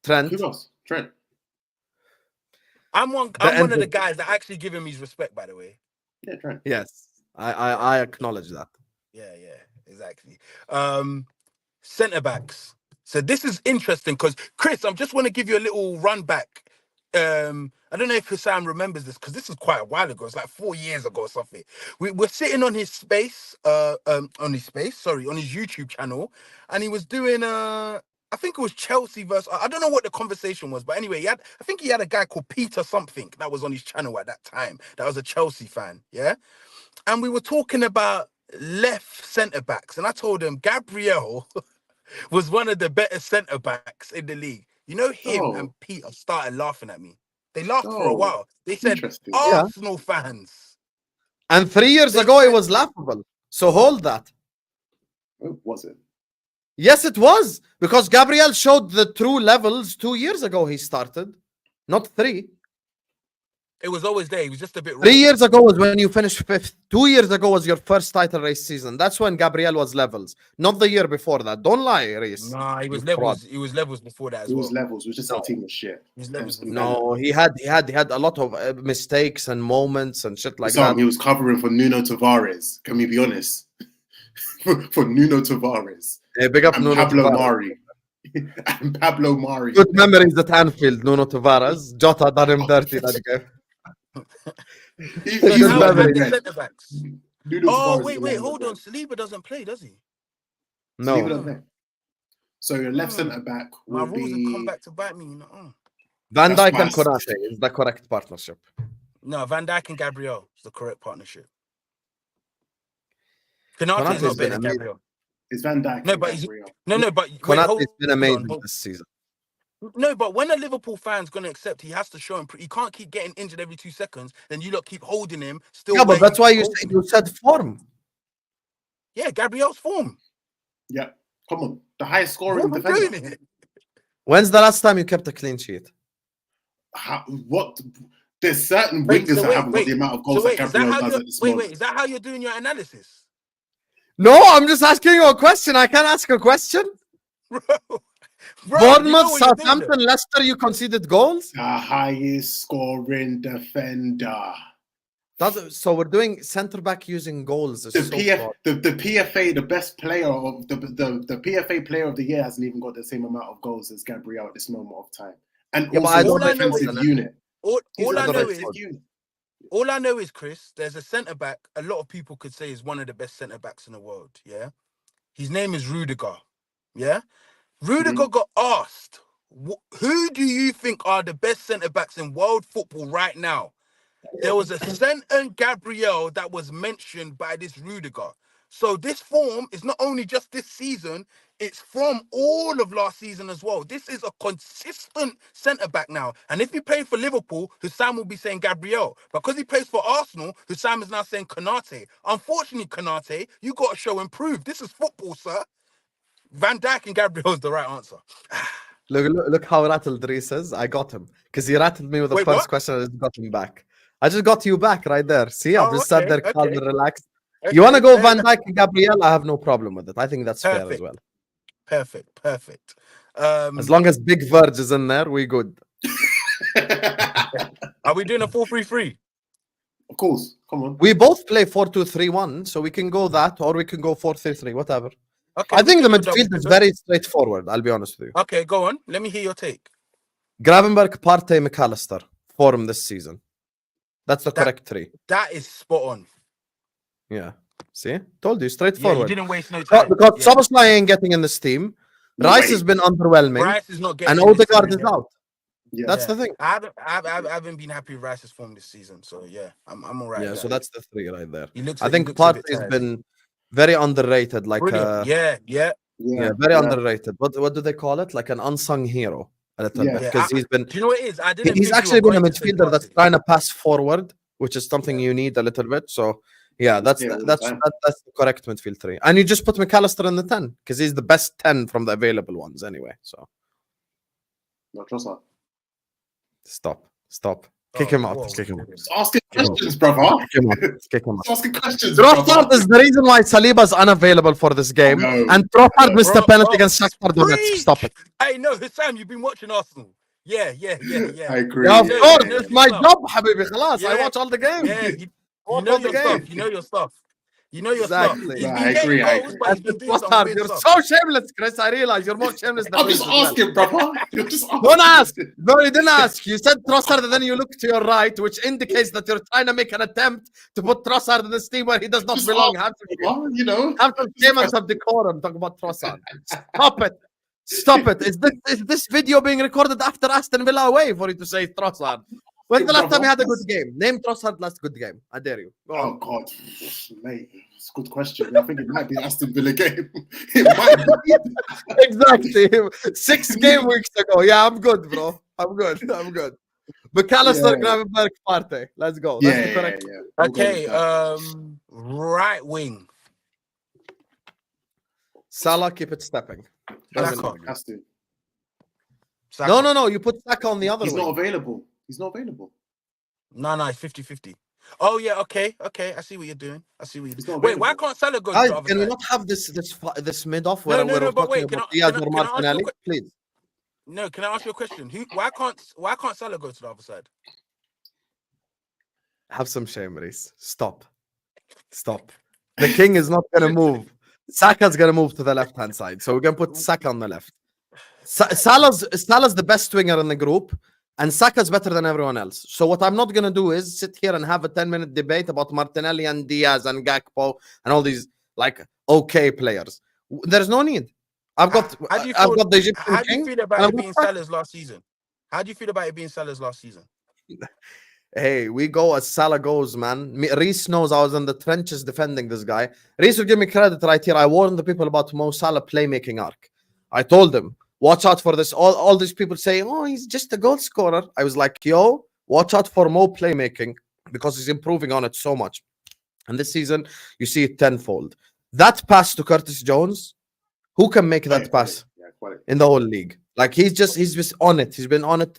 Trent. Who else? Trent. I'm one of the guys that actually give him his respect, by the way. Yeah, Trent. Yes, I acknowledge that. Yeah, exactly. Centre backs. So this is interesting because Chris, I just want to give you a little run back. I don't know if Hussam remembers this because this is quite a while ago. It's like 4 years ago or something. We're sitting on his space, on his YouTube channel, and he was doing I think it was Chelsea versus. I don't know what the conversation was, but anyway, I think he had a guy called Peter something that was on his channel at that time. That was a Chelsea fan, yeah. And we were talking about left centre backs, and I told him Gabriel was one of the better centre backs in the league. You know, him and Peter started laughing at me. They laughed for a while. They said Arsenal fans. And 3 years ago, it was laughable. So hold that. Was it? Yes, it was. Because Gabriel showed the true levels 2 years ago he started. Not 3. It was always there. He was just a bit raw. 3 years ago was when you finished 5th. 2 years ago was your first title race season. That's when Gabriel was levels. Not the year before that. Don't lie, Reese. Nah, he was levels. He was levels before that as well. It was levels. It was just our team was shit. No, he had a lot of mistakes and moments and shit like that. He was covering for Nuno Tavares. Can we be honest? for Nuno Tavares. Hey, big up and Nuno Pablo Tavares. Mari. And Pablo Mari. Good memories at Anfield, Nuno Tavares. Jota done him dirty that game. He's centre backs. Wait, hold on. Saliba doesn't play, does he? No. So your left centre back will my rules have come back to bite me. Van Dijk and Konate is the correct partnership. No, Van Dijk and Gabriel is the correct partnership. Konate is not better than Gabriel. It's Van Dijk. No, but Konate has been amazing this season. No, but when a Liverpool fan's going to accept, he has to show him. He can't keep getting injured every 2 seconds. Then you lot keep holding him. Yeah, but that's why you said form. Yeah, Gabriel's form. Yeah, come on. The highest scoring defender. When's the last time you kept a clean sheet? What? There's certain wingers that haven't got the amount of goals that Gabriel does at this moment. Wait, is that how you're doing your analysis? No, I'm just asking you a question. I can't ask a question. Bournemouth, Southampton, Leicester, you conceded goals? The highest scoring defender. So we're doing centre back using goals. The PFA, the best player of the PFA player of the year hasn't even got the same amount of goals as Gabriel at this moment of time, and Yeah, but also I as don't a defensive unit. All I know underrated is, squad. all I know is, Chris, there's a centre back. A lot of people could say is one of the best centre backs in the world. Yeah, his name is Rudiger. Yeah, Rudiger got asked, who do you think are the best centre backs in world football right now? There was a certain Gabriel that was mentioned by this Rudiger. So this form is not only just this season, it's from all of last season as well. This is a consistent centre-back now. And if he played for Liverpool, Hussam will be saying Gabriel. Because he plays for Arsenal, Hussam is now saying Konate. Unfortunately, Konate, you got to show and prove. This is football, sir. Van Dijk and Gabriel is the right answer. Look how rattled Reese is. I got him. Because he rattled me with the Wait, first what? question and I just got him back. I just got you back right there. See, I've just sat there calm and relaxed. Okay, You want to go fair Van enough. Dijk and Gabriel? I have no problem with it. I think that's fair as Perfect. well. Perfect. As long as Big Verge is in there, we good. Are we doing a 4-3-3? Of course, come on. We both play 4-2-3-1, so we can go that or we can go 4-3-3, whatever. Okay. I think the we can do a midfield double is pivot. very straightforward, I'll be honest with you. Okay, go on. Let me hear your take. Gravenberg, Partey, McAllister form this season. That's the correct three. That is spot on. Yeah. See? Told you, Yeah, you straightforward. didn't waste no time. Because Yeah. Szoboszlai ain't getting in this team. Rice has been underwhelming. Rice is not getting And in this Odegaard team, is yeah. out. Yeah. That's the thing. I haven't been happy with Rice's form this season. So yeah, I'm all right. Yeah, with so that. that's the three right there. He looks. I think he looks a bit Partey's tired. been very underrated. Like Brilliant. Yeah. very underrated. What do they call it? Like an unsung hero a little Yeah. bit. Yeah, Because he's been Do you know what it is? I didn't. he's think actually you were been a going to say midfielder that's Partey. trying to pass forward, which is something you need a little bit. So yeah, that's Yeah, all the that's time. that's the correct midfield three. And you just put McAllister in the 10 because he's the best 10 from the available ones anyway. So No, trust that. stop. Kick him out. whoa. Kick him out. Just asking questions, brother. Kick him out. Kick him out. Just asking questions, Trossard brother. is the reason why Saliba's unavailable for this game, No. and Trossard missed a Bro, penalty bro, against Shakhtar Donetsk. preach! Stop it. Hey, no, Hussam, you've been watching Arsenal. Yeah. I agree. Yeah, of Yeah, course, yeah, it's my yeah. job, Habibi. Khalas, I Yeah. watch all the games. Yeah, you Watch know all the your stuff. games. You know your stuff. You know your Exactly. stuff. He's No, been I getting agree, I goals, agree. but he's And been doing some Trossard, weird you're stuff. so shameless, Chris. I realize you're more shameless than I'm me just as well. asking, brother. You're just asking. Don't ask. No, you didn't ask. You said Trossard, and then you look to your right, which indicates that you're trying to make an attempt to put Trossard in this team where he does not Just belong. ask, brother, you know. Have some shame and some decorum. Talk about Trossard. Stop it. Stop it. Is this video being recorded after Aston Villa away for you to say Trossard? When's the last time you had a good game? Name Trossard last good game. I dare you. Go Oh on. God, mate, it's a good question. I think it might be Aston Villa game. It might be. Exactly. 6 game weeks ago. Yeah, I'm good, bro. I'm good. McAllister, Yeah. Gravenberg, Partey. Let's go. That's the correct. Yeah. We'll go Okay, with that. right wing. Salah, keep it stepping. Has Saka. to, has to. Saka. No. You put Saka on the other He's way. not available. He's not available. No, it's 50-50. Oh yeah, okay. I see what you're doing. He's not Wait, why available. can't Salah go to Guys, the other can we side? not have this mid-off where No, we're but talking wait, about can Diaz I or ask you a Martinelli? que- Please. No, can I ask you a question? Why can't Salah go to the other side? Have some shame, Reese. Stop. The king is not going to move. Saka's going to move to the left-hand side. So we're going to put Saka on the left. Salah's the best winger in the group, and Saka's better than everyone else. So what I'm not going to do is sit here and have a 10-minute debate about Martinelli and Diaz and Gakpo and all these like okay players. There's no need. I've got the Egyptian How do you king. feel about and it I've being got Salah's last season? How do you feel about it being Salah's last season? Hey, we go as Salah goes, man. Reese knows I was in the trenches defending this guy. Reese will give me credit right here. I warned the people about Mo Salah playmaking arc. I told them, watch out for this. All these people say, oh, he's just a goal scorer. I was like, yo, watch out for Mo playmaking because he's improving on it so much. And this season, you see it tenfold. That pass to Curtis Jones, who can make that pass in the whole league? Like he's just on it. He's been on it,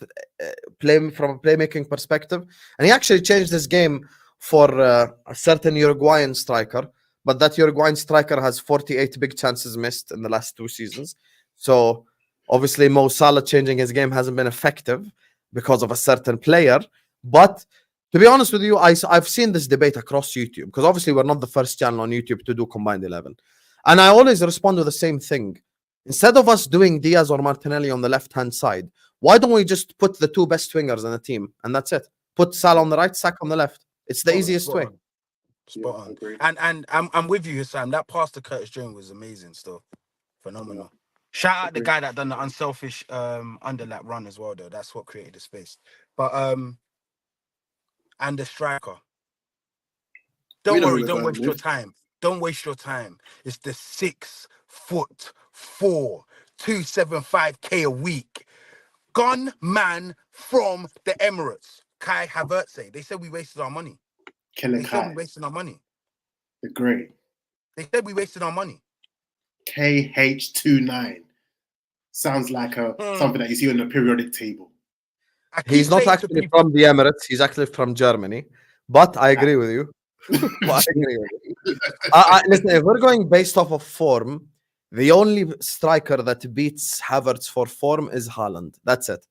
from a playmaking perspective, and he actually changed this game for a certain Uruguayan striker. But that Uruguayan striker has 48 big chances missed in the last 2 seasons. So obviously Mo Salah changing his game hasn't been effective because of a certain player. But To be honest with you, I've seen this debate across YouTube because obviously we're not the first channel on YouTube to do combined 11. And I always respond with the same thing. Instead of us doing Diaz or Martinelli on the left-hand side, why don't we just put the two best wingers in the team and that's it? Put Salah on the right, Saka on the left. It's the easiest way. Spot on. Agree. And I'm with you, Sam. That pass to Curtis Jones was amazing still. Phenomenal. Shout out the guy that done the unselfish underlap run as well, though. That's what created the space. But and the striker. Don't worry, don't waste your time. Don't waste your time. It's the 6'4", 275K a week. Gun man from the Emirates. Kai Havertz. They said we wasted our money. Killer They said Kai, we wasted our money. the great. They said we wasted our money. KH29 sounds like something that you see on the periodic table. He's not actually from the Emirates. He's actually from Germany. But I agree with you. Listen, if we're going based off of form, the only striker that beats Havertz for form is Haaland. That's it.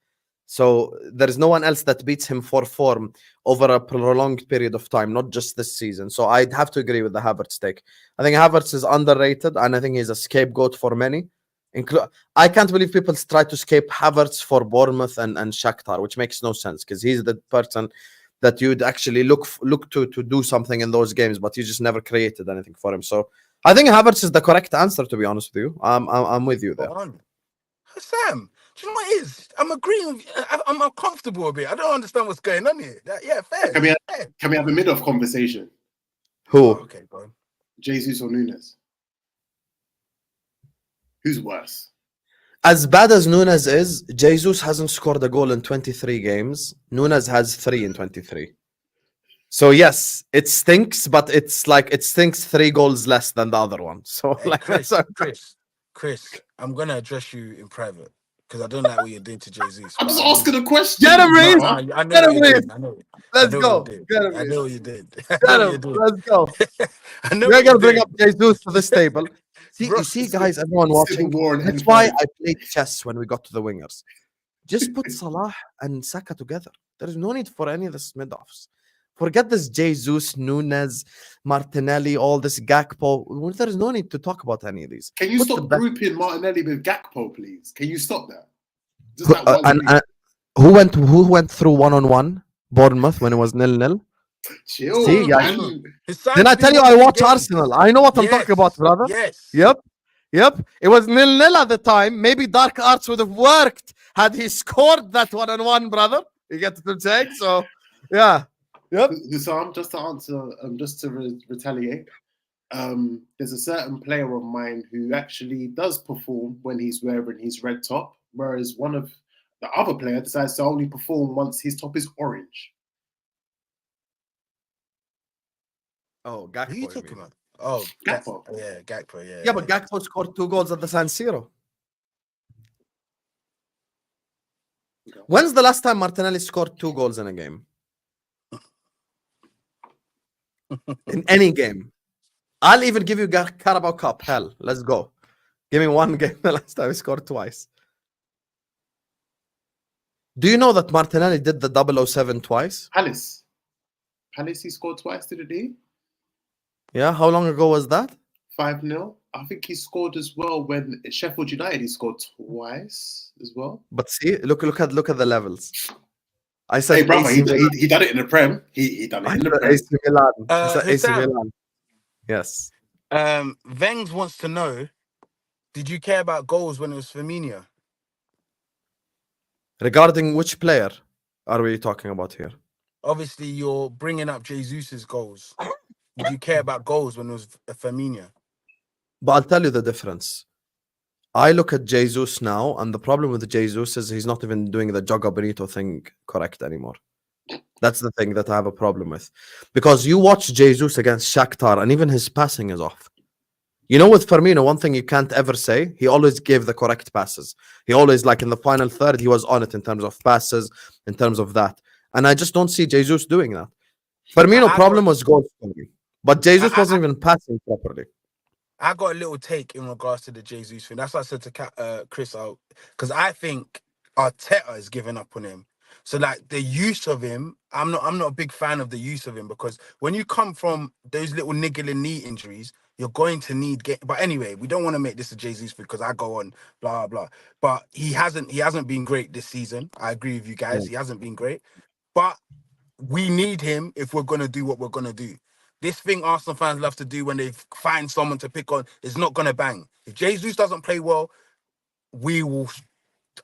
So there is no one else that beats him for form over a prolonged period of time, not just this season. So I'd have to agree with the Havertz take. I think Havertz is underrated, and I think he's a scapegoat for many. I can't believe people try to escape Havertz for Bournemouth and Shakhtar, which makes no sense because he's the person that you'd actually look to do something in those games, but you just never created anything for him. So I think Havertz is the correct answer, to be honest with you. I'm with you there. Sam, do you know what it is? I'm agreeing with you. I'm uncomfortable a bit. I don't understand what's going on here. Fair. Can we have a mid-off conversation? Who? Oh, okay, go on. Jesus or Nunes? Who's worse? As bad as Nunes is, Jesus hasn't scored a goal in 23 games. Nunes has 3 in 23. So yes, it stinks, but it's like it stinks 3 goals less than the other one. So Hey, like, Chris, I'm gonna address you in private because I don't like what you're doing to Jesus. I'm just asking a question. Get him, Reece! I know what you did. Let's go. I know what you did. Let's go. We're gonna bring up Jesus to this table. You see, guys, everyone watching. That's why I played chess when we got to the wingers. Just put Salah and Saka together. There is no need for any of this mid-offs. Forget this Jesus, Nunes, Martinelli, all this Gakpo. There is no need to talk about any of these. Can you stop grouping Martinelli with Gakpo, please? Can you stop that? Just that one who went through 1-on-1 Bournemouth when it was 0-0? Chill. See, man. Didn't I tell you I watch Arsenal? I know what I'm talking about, brother. Yes. Yep. It was 0-0 at the time. Maybe Dark Arts would have worked had he scored that 1-on-1, brother. You get what I'm saying? So, yeah. Yep. Hussam, just to answer, just to retaliate, there's a certain player of mine who actually does perform when he's wearing his red top, whereas one of the other player decides to only perform once his top is orange. Oh, Gakpo. Who are you talking about? Oh, Gakpo. Yeah, Gakpo. Yeah. Yeah, but Gakpo scored 2 goals at the San Siro. Okay. When's the last time Martinelli scored 2 goals in a game? In any game. I'll even give you Carabao Cup. Hell, let's go. Give me one game the last time he scored twice. Do you know that Martinelli did the 007 twice? Palace, he scored twice, didn't he? Yeah, how long ago was that? 5-0. I think he scored as well when Sheffield United he scored twice as well. But see, look at the levels. I said, hey brother, he done it in the Prem. He done it in the Prem. AC Milan. I said AC Hussam. Milan. Yes. Vengs wants to know, did you care about goals when it was Firmino? Regarding which player are we talking about here? Obviously, you're bringing up Jesus's goals. Did you care about goals when it was Firmino? But I'll tell you the difference. I look at Jesus now, and the problem with Jesus is he's not even doing the Joga Bonito thing correct anymore. That's the thing that I have a problem with. Because you watch Jesus against Shakhtar, and even his passing is off. You know, with Firmino, one thing you can't ever say, he always gave the correct passes. He always, like in the final third, he was on it in terms of passes, in terms of that. And I just don't see Jesus doing that. Firmino's problem was goal scoring. But Jesus wasn't even passing properly. I got a little take in regards to the Jesus thing. That's what I said to Chris out, because I think Arteta is giving up on him. So like the use of him, I'm not a big fan of the use of him, because when you come from those little niggling knee injuries, you're going to need but anyway, we don't want to make this a Jesus because I go on blah blah. But he hasn't been great this season. I agree with you guys. Yeah. He hasn't been great. But we need him if we're gonna do what we're gonna do. This thing Arsenal fans love to do when they find someone to pick on is not gonna bang. If Jesus doesn't play well, we will.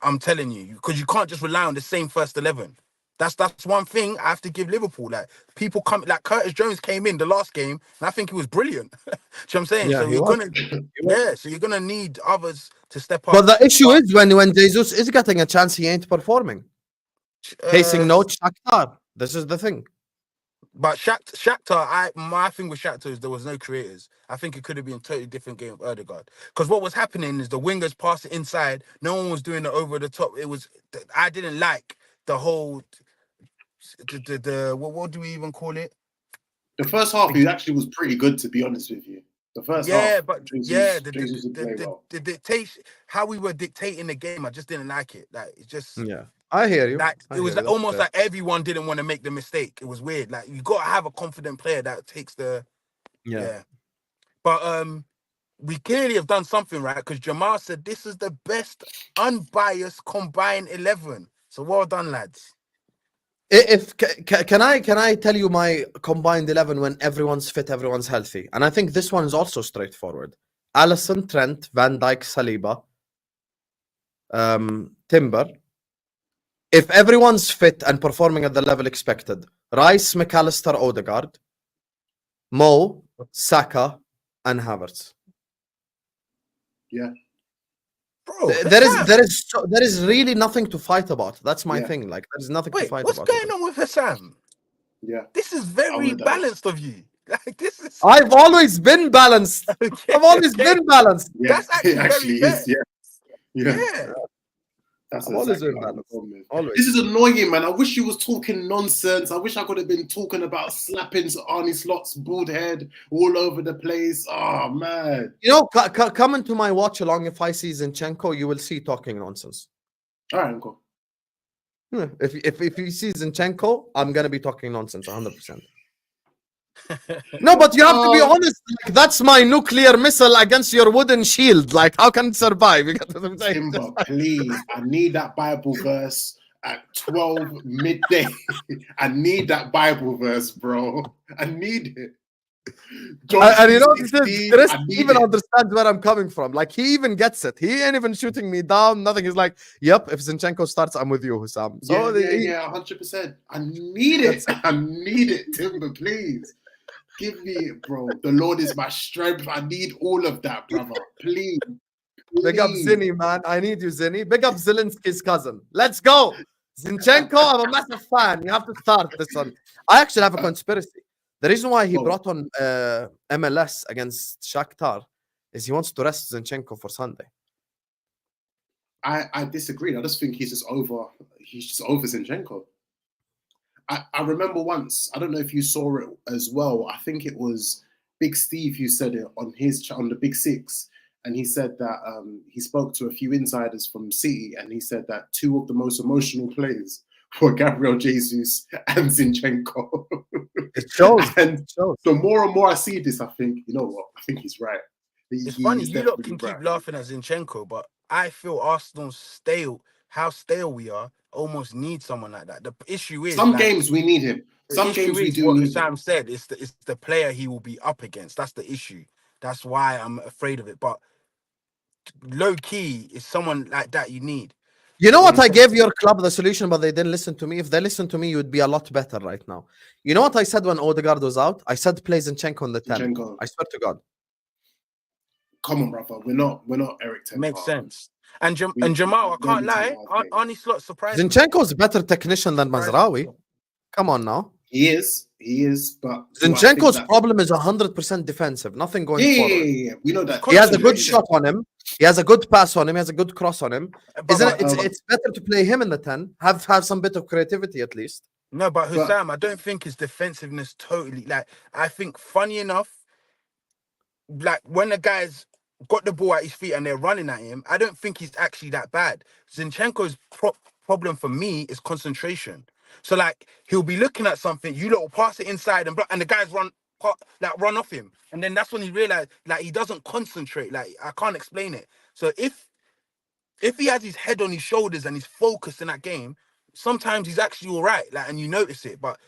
I'm telling you, because you can't just rely on the same first 11. That's one thing I have to give Liverpool. Like people come, like Curtis Jones came in the last game, and I think he was brilliant. Do you know what I'm saying? Yeah, So he was. so you're gonna need others to step up. But the issue is when Jesus is getting a chance, he ain't performing. Case in note, Shakhtar. This is the thing. But Shakhtar, my thing with Shakhtar is there was no creators. I think it could have been a totally different game with Ødegaard. Because what was happening is the wingers passed it inside. No one was doing it over the top. I didn't like the whole what do we even call it? The first half, he actually was pretty good, to be honest with you. The first half, Jesus did play well. The dictation, how we were dictating the game, I just didn't like it. Like it just, Yeah, I hear you. like it was almost like everyone didn't want to make the mistake. It was weird. Like you got to have a confident player that takes the yeah. But we clearly have done something right, because Jamal said this is the best unbiased combined 11. So well done, lads. Can I tell you my combined 11 when everyone's fit, everyone's healthy? And I think this one is also straightforward. Alisson, Trent, Van Dijk, Saliba, Timber. If everyone's fit and performing at the level expected, Rice, McAllister, Odegaard, Mo, Saka, and Havertz. Yeah. Bro, there is really nothing to fight about. That's my thing. Like there's nothing to fight about. What's going on with Hassam? Yeah. This is very balanced of you. Like this is. I've always been balanced. Okay, I've always been balanced. Yeah, that's actually very is. Yeah. That's exactly always. This is annoying, man. I wish you was talking nonsense. I wish I could have been talking about slapping Arne Slot's bald head all over the place. Oh, man. You know, come into my watch along. If I see Zinchenko, you will see talking nonsense. All right, Uncle. If you see Zinchenko, I'm going to be talking nonsense 100%. No, but you have to be honest. Like, that's my nuclear missile against your wooden shield. Like, how can it survive? Timber, please. I need that Bible verse at 12 midday. I need that Bible verse, bro. I need it. And you know, Chris even understands where I'm coming from. Like, he even gets it. He ain't even shooting me down. Nothing. He's like, yep, if Zinchenko starts, I'm with you, Hussam. So yeah, 100%. I need it. I need it, Timber, please. Give me it, bro. The Lord is my strength. I need all of that, brother. Please. Big up Zinni, man. I need you, Zinni. Big up Zelensky's cousin. Let's go. Zinchenko, I'm a massive fan. You have to start this one. I actually have a conspiracy. The reason why he brought on MLS against Shakhtar is he wants to rest Zinchenko for Sunday. I disagree. I just think he's just over Zinchenko. I remember once, I don't know if you saw it as well. I think it was Big Steve who said it on the Big Six. And he said that he spoke to a few insiders from City, and he said that two of the most emotional players were Gabriel Jesus and Zinchenko. It shows. And the more and more I see this, I think, you know what? I think he's right. It's funny, you lot can keep laughing at Zinchenko, but I feel Arsenal's how stale we are, almost need someone like that. The issue is some games we need him. Some games we do need Sam said it's the player he will be up against. That's the issue. That's why I'm afraid of it. But low key is someone like that you need. You know what? I gave your club the solution, but they didn't listen to me. If they listened to me, you would be a lot better right now. You know what I said when Odegaard was out? I said play Zinchenko on the 10. Zinchenko. I swear to God. Come on, brother. We're not Eric Ten. Makes sense. And Jamal, I can't lie. Arne Slot surprised me. Zinchenko's a better technician than Mazraoui. Come on now. He is, but Zinchenko's problem is 100% defensive. Nothing going forward. Yeah. We know that. He has a good shot on him. He has a good pass on him. He has a good cross on him. Isn't it? It's better to play him in the 10. Have some bit of creativity at least. No, but Hussam, I don't think his defensiveness totally. Like, I think funny enough, like when the guys got the ball at his feet and they're running at him, I don't think he's actually that bad. Zinchenko's problem for me is concentration. So like he'll be looking at something, you lot will pass it inside and the guys run off him, and then that's when he realized like he doesn't concentrate. Like I can't explain it. So if he has his head on his shoulders and he's focused in that game, sometimes he's actually all right. Like, and you notice it. But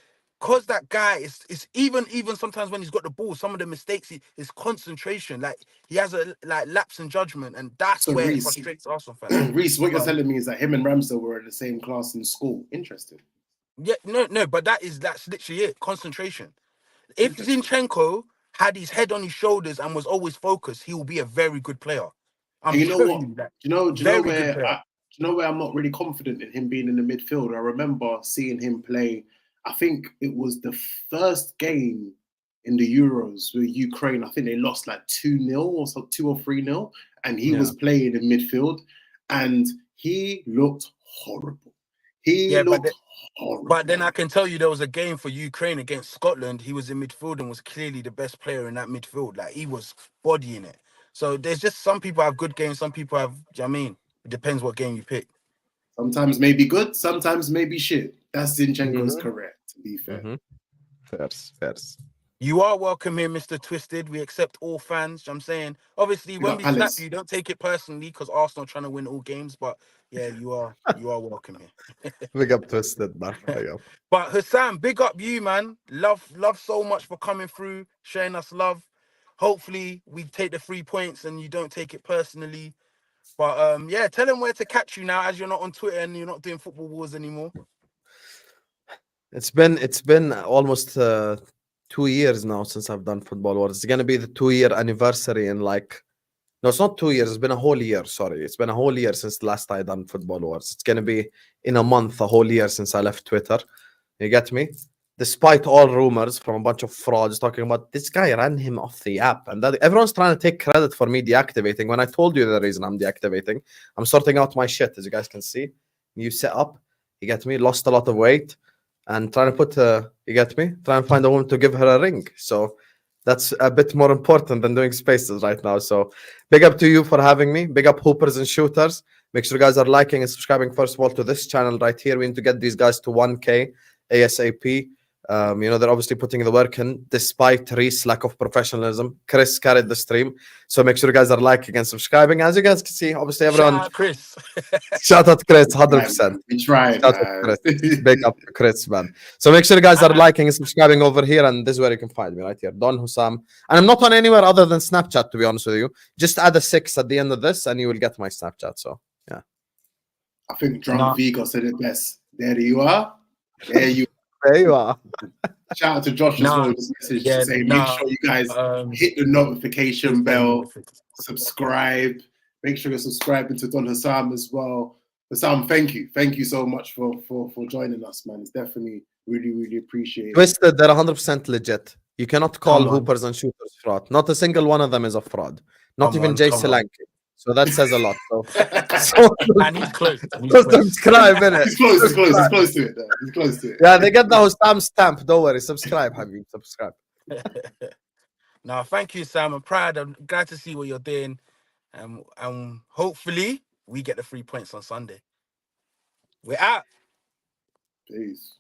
because that guy is even sometimes when he's got the ball, some of the mistakes his concentration, like he has a like lapse in judgment, and that's So where it Reese, frustrates Arsenal fans. Reese, what you're But telling me is that him and Ramsdale were in the same class in school. Interesting. yeah, no, but that's literally it. Concentration. If Interesting. Zinchenko had his head on his shoulders and was always focused, he will be a very good player. I'm And you know telling what? you that. Do you know Very good where? player. Do you know where I'm not really confident in him being in the midfield? I remember seeing him play. I think it was the first game in the Euros with Ukraine. I think they lost like 2-0 or so, 2 or 3-0, and he was playing in midfield, and he looked horrible. He looked horrible. But then I can tell you there was a game for Ukraine against Scotland. He was in midfield and was clearly the best player in that midfield. Like he was bodying it. So there's just some people have good games, some people have. Do you know what I mean? It depends what game you pick. Sometimes maybe good, sometimes maybe shit. That's Zinchenko's career, to be fair. Fairs. You are welcome here, Mr. Twisted. We accept all fans. You know what I'm saying, obviously, when we slap you, don't take it personally because Arsenal are trying to win all games. But yeah, you are welcome here. Big up Twisted, man. Big up. But Hassan, big up you, man. Love so much for coming through, sharing us love. Hopefully, we take the 3 points and you don't take it personally. But yeah, tell them where to catch you now, as you're not on Twitter and you're not doing football wars anymore. It's been almost 2 years now since I've done football wars. It's gonna be the 2-year anniversary in like, no, it's not 2 years. It's been a whole year. Sorry, it's been a whole year since the last I done football wars. It's gonna be in a month, a whole year since I left Twitter. You get me? Despite all rumors from a bunch of frauds talking about this guy ran him off the app, and that everyone's trying to take credit for me deactivating. When I told you the reason I'm deactivating, I'm sorting out my shit, as you guys can see. New setup. You get me? Lost a lot of weight. And trying to put, you get me? Trying to find a woman to give her a ring. So that's a bit more important than doing spaces right now. So big up to you for having me. Big up hoopers and shooters. Make sure you guys are liking and subscribing, first of all, to this channel right here. We need to get these guys to 1K ASAP. They're obviously putting the work in despite Reese's lack of professionalism. Chris carried the stream. So make sure you guys are liking and subscribing. As you guys can see, obviously everyone... Shout out Chris. Shout out Chris, 100%. We tried, Shout out Chris. Big up to Chris, man. So make sure you guys are liking and subscribing over here, and this is where you can find me, right here. Don Hussam. And I'm not on anywhere other than Snapchat, to be honest with you. Just add a 6 at the end of this, and you will get my Snapchat. So, yeah. I think Drunk Vigo said it best. There you are. There you are. Shout out to Josh as well. This message to say, make sure you guys hit the notification bell, subscribe. Make sure you're subscribing to Don Hussam as well. Hussam, thank you. Thank you so much for joining us, man. It's definitely really, really appreciated. Twisted, they're 100% legit. You cannot call hoopers and shooters fraud. Not a single one of them is a fraud. Not even Jay Solanke. So that says a lot. So and he's close. Subscribe, innit? He's close to it. He's close to it. Yeah, they get the Hussam stamp. Don't worry. Subscribe, Habib. Subscribe. No, thank you, Sam. I'm proud. I'm glad to see what you're doing. And hopefully we get the 3 points on Sunday. We're out. Peace.